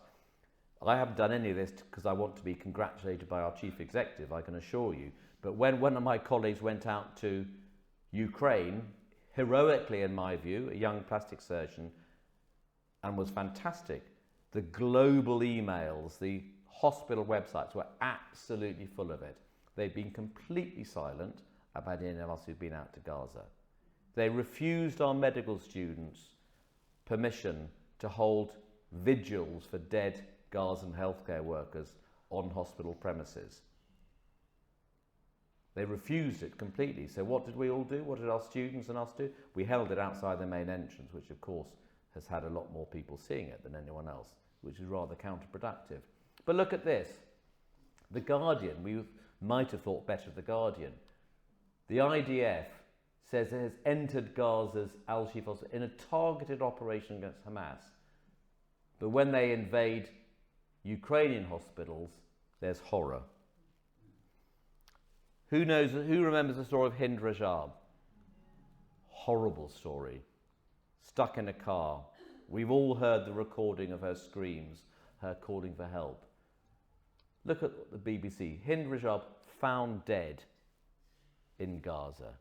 I haven't done any of this because I want to be congratulated by our chief executive, I can assure you. But when one of my colleagues went out to Ukraine, heroically in my view, a young plastic surgeon, and was fantastic, the global emails, the hospital websites were absolutely full of it. They've been completely silent about any of us who've been out to Gaza. They refused our medical students permission to hold vigils for dead Gazan healthcare workers on hospital premises. They refused it completely. So what did we all do? What did our students and us do? We held it outside the main entrance, which of course has had a lot more people seeing it than anyone else, which is rather counterproductive. But look at this. The Guardian, we might have thought better of The Guardian. The IDF says it has entered Gaza's Al-Shifa hospital in a targeted operation against Hamas. But when they invade Ukrainian hospitals, there's horror. Who remembers the story of Hind Rajab? Horrible story. Stuck in a car. We've all heard the recording of her screams, her calling for help. Look at the BBC. Hind Rajab found dead in Gaza.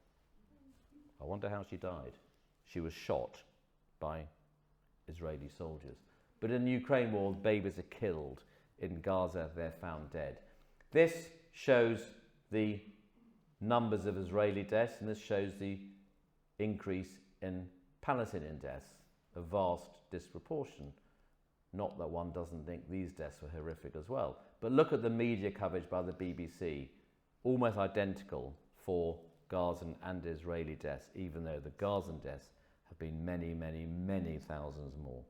I wonder how she died. She was shot by Israeli soldiers. but in the Ukraine war, babies are killed. In Gaza, they're found dead. This shows the numbers of Israeli deaths, and this shows the increase in Palestinian deaths, a vast disproportion. Not that one doesn't think these deaths were horrific as well, but look at the media coverage by the BBC, almost identical for Gazan and Israeli deaths, even though the Gazan deaths have been many, many, many thousands more.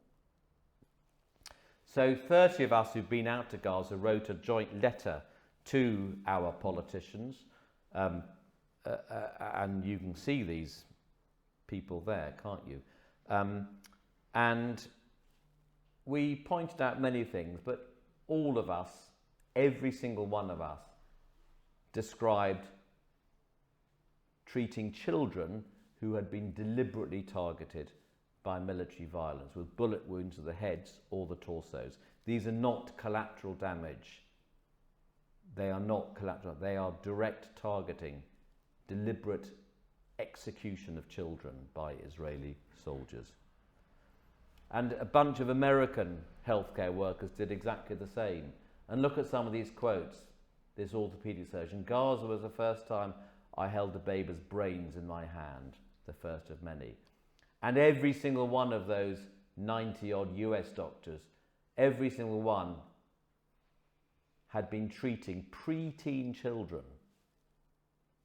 So 30 of us who've been out to Gaza wrote a joint letter to our politicians, and you can see these people there, can't you? And we pointed out many things, but all of us, every single one of us, described treating children who had been deliberately targeted by military violence with bullet wounds to the heads or the torsos. These are not collateral damage. They are not collateral. They are direct targeting, deliberate execution of children by Israeli soldiers. And a bunch of American healthcare workers did exactly the same. And look at some of these quotes. This orthopedic surgeon: Gaza was the first time I held a baby's brains in my hand, the first of many. And every single one of those 90-odd US doctors, every single one had been treating preteen children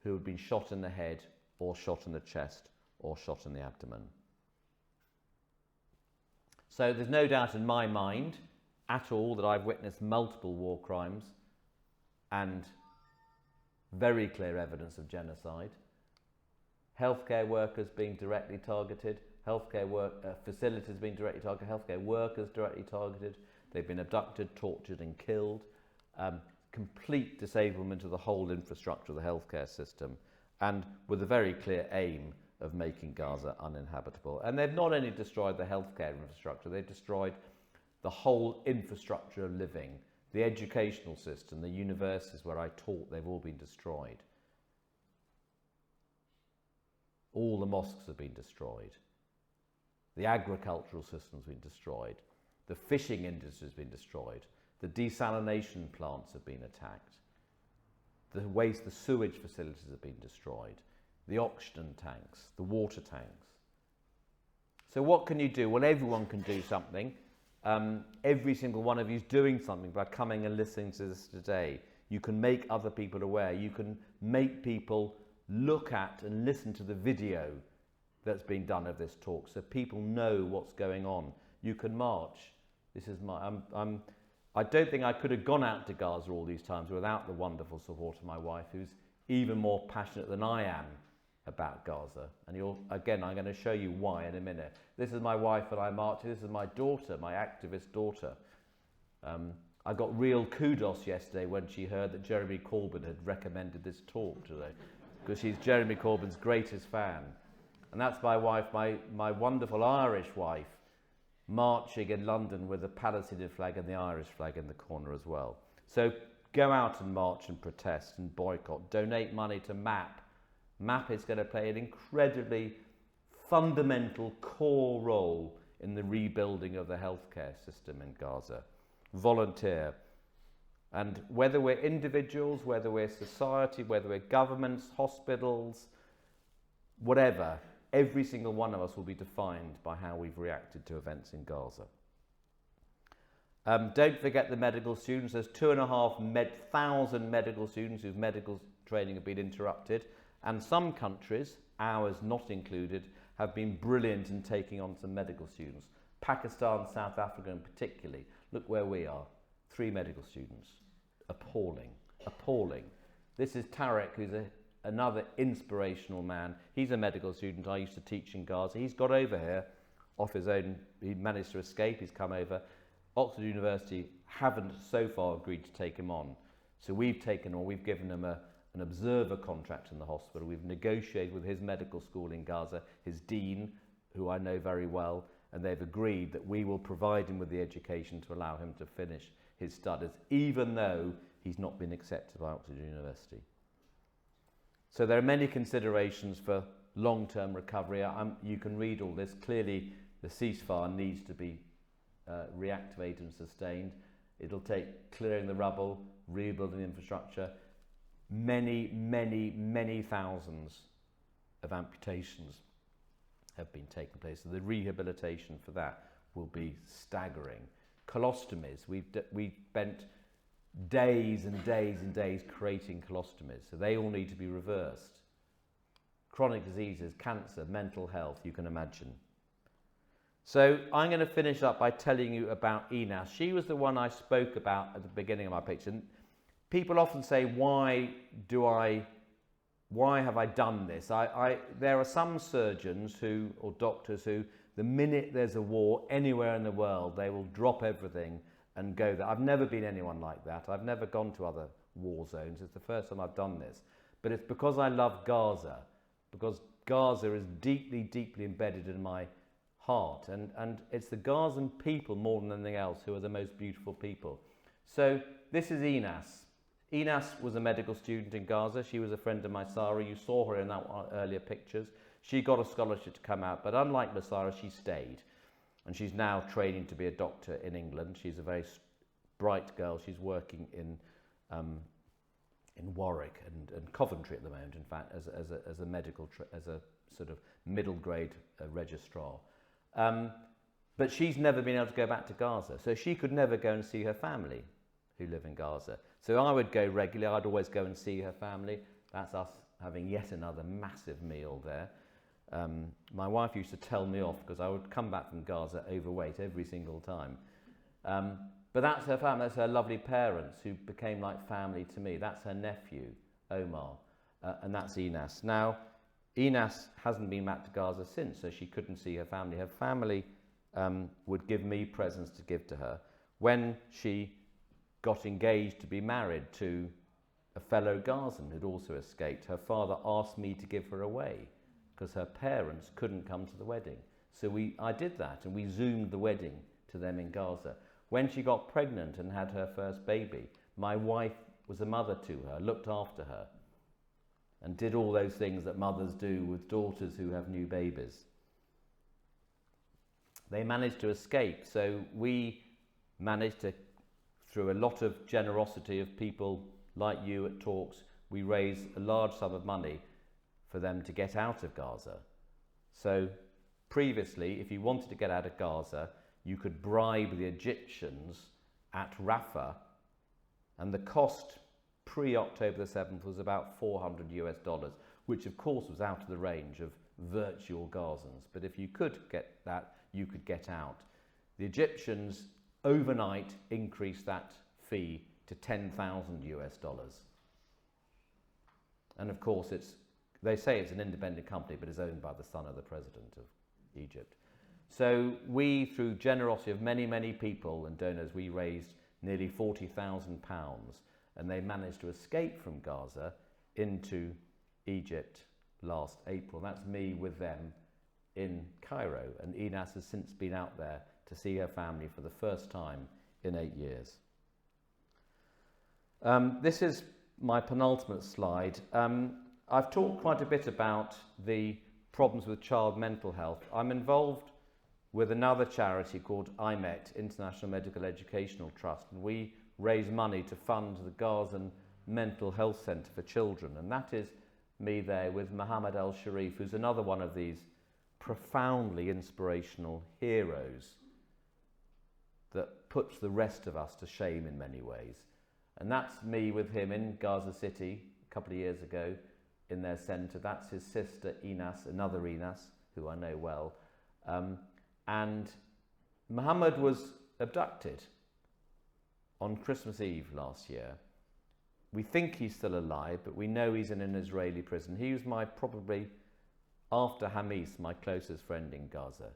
who had been shot in the head or shot in the chest or shot in the abdomen. So there's no doubt in my mind at all that I've witnessed multiple war crimes and very clear evidence of genocide. Healthcare workers being directly targeted, facilities being directly targeted, healthcare workers directly targeted. They've been abducted, tortured and killed. Complete disablement of the whole infrastructure of the healthcare system, and with a very clear aim of making Gaza uninhabitable. And they've not only destroyed the healthcare infrastructure, they've destroyed the whole infrastructure of living, the educational system, the universities where I taught, they've all been destroyed. All the mosques have been destroyed. The agricultural system's been destroyed. The fishing industry has been destroyed. The desalination plants have been attacked. The sewage facilities have been destroyed. The oxygen tanks, the water tanks. So what can you do? Well, everyone can do something. Every single one of you is doing something by coming and listening to this today. You can make other people aware. You can make people look at and listen to the video that's been done of this talk, so people know what's going on. You can march. This is my. I don't think I could have gone out to Gaza all these times without the wonderful support of my wife, who's even more passionate than I am about Gaza. And I'm going to show you why in a minute. This is my wife and I marching. This is my daughter, my activist daughter. I got real kudos yesterday when she heard that Jeremy Corbyn had recommended this talk today, because she's Jeremy Corbyn's greatest fan. And that's my wife, my wonderful Irish wife, marching in London with the Palestinian flag and the Irish flag in the corner as well. So go out and march and protest and boycott. Donate money to MAP. MAP is going to play an incredibly fundamental core role in the rebuilding of the healthcare system in Gaza. Volunteer. And whether we're individuals, whether we're society, whether we're governments, hospitals, whatever, every single one of us will be defined by how we've reacted to events in Gaza. Don't forget the medical students. There's 2,500 medical students whose medical training have been interrupted. And some countries, ours not included, have been brilliant in taking on some medical students. Pakistan, South Africa in particularly. Look where we are. 3 medical students. Appalling. Appalling. This is Tarek, who's another inspirational man. He's a medical student I used to teach in Gaza. He's got over here off his own. He managed to escape. He's come over. Oxford University haven't so far agreed to take him on. So we've given him an observer contract in the hospital. We've negotiated with his medical school in Gaza, his dean, who I know very well, and they've agreed that we will provide him with the education to allow him to finish his studies, even though he's not been accepted by Oxford University. So there are many considerations for long-term recovery. You can read all this. Clearly, the ceasefire needs to be reactivated and sustained. It'll take clearing the rubble, rebuilding infrastructure, many, many, many thousands of amputations have been taking place. So the rehabilitation for that will be staggering. Colostomies, we spent days and days and days creating colostomies, so they all need to be reversed. Chronic diseases, cancer, mental health, you can imagine. So I'm going to finish up by telling you about Inas. She was the one I spoke about at the beginning of my pitch. And people often say, why have I done this? There are some surgeons or doctors who, the minute there's a war anywhere in the world, they will drop everything and go there. I've never been anyone like that. I've never gone to other war zones. It's the first time I've done this. But it's because I love Gaza, because Gaza is deeply, deeply embedded in my heart. And it's the Gazan people more than anything else who are the most beautiful people. So this is Inas. Inas was a medical student in Gaza. She was a friend of Maysara. You saw her in that earlier pictures. She got a scholarship to come out, but unlike Maysara, she stayed. And she's now training to be a doctor in England. She's a very bright girl. She's working in Warwick and Coventry at the moment, in fact, as a medical, as a sort of middle grade registrar. But she's never been able to go back to Gaza. So she could never go and see her family who live in Gaza. So I would go regularly. I'd always go and see her family. That's us having yet another massive meal there. My wife used to tell me off because I would come back from Gaza overweight every single time. But that's her family, that's her lovely parents who became like family to me. That's her nephew, Omar, and that's Inas. Now, Inas hasn't been back to Gaza since, so she couldn't see her family. Her family would give me presents to give to her. When she got engaged to be married to a fellow Gazan who'd also escaped, her father asked me to give her away because her parents couldn't come to the wedding. So I did that, and we Zoomed the wedding to them in Gaza. When she got pregnant and had her first baby, my wife was a mother to her, looked after her, and did all those things that mothers do with daughters who have new babies. They managed to escape, so we managed to, through a lot of generosity of people like you at talks, we raised a large sum of money for them to get out of Gaza. So previously, if you wanted to get out of Gaza, you could bribe the Egyptians at Rafah, and the cost pre-October the 7th was about $400, which of course was out of the range of virtual Gazans. But if you could get that, you could get out. The Egyptians overnight increased that fee to $10,000. And of course they say it's an independent company, but it's owned by the son of the president of Egypt. So we, through generosity of many, many people and donors, we raised nearly £40,000, and they managed to escape from Gaza into Egypt last April. That's me with them in Cairo, and Inas has since been out there to see her family for the first time in 8 years. This is my penultimate slide. I've talked quite a bit about the problems with child mental health. I'm involved with another charity called IMET, International Medical Educational Trust, and we raise money to fund the Gazan Mental Health Centre for Children, and that is me there with Mohammed Al-Sharif, who's another one of these profoundly inspirational heroes that puts the rest of us to shame in many ways. And that's me with him in Gaza City a couple of years ago in their centre. That's his sister Inas, another Inas, who I know well. And Mohammed was abducted on Christmas Eve last year. We think he's still alive, but we know he's in an Israeli prison. He was probably, after Hamis, my closest friend in Gaza.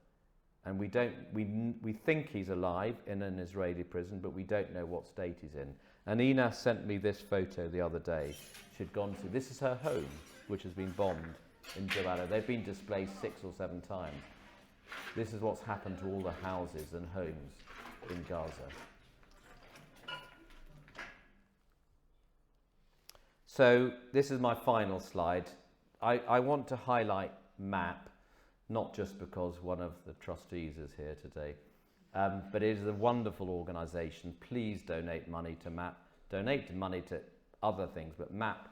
And we think he's alive in an Israeli prison, but we don't know what state he's in. And Inas sent me this photo the other day. She'd gone to, this is her home, which has been bombed in Jabalia. They've been displaced 6 or 7 times. This is what's happened to all the houses and homes in Gaza. So this is my final slide. I want to highlight MAP, not just because one of the trustees is here today, But it is a wonderful organisation. Please donate money to MAP. Donate money to other things, but MAP,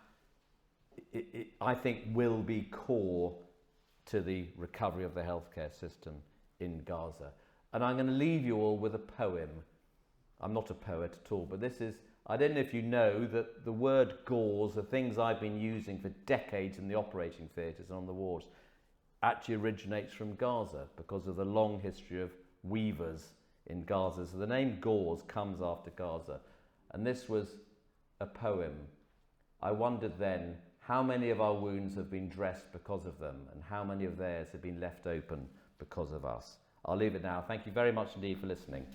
I think, will be core to the recovery of the healthcare system in Gaza. And I'm going to leave you all with a poem. I'm not a poet at all, but this is, I don't know if you know that the word gauze, are things I've been using for decades in the operating theatres and on the wards, actually originates from Gaza because of the long history of weavers in Gaza. So the name gauze comes after Gaza. And this was a poem. I wondered then how many of our wounds have been dressed because of them and how many of theirs have been left open because of us. I'll leave it now. Thank you very much indeed for listening.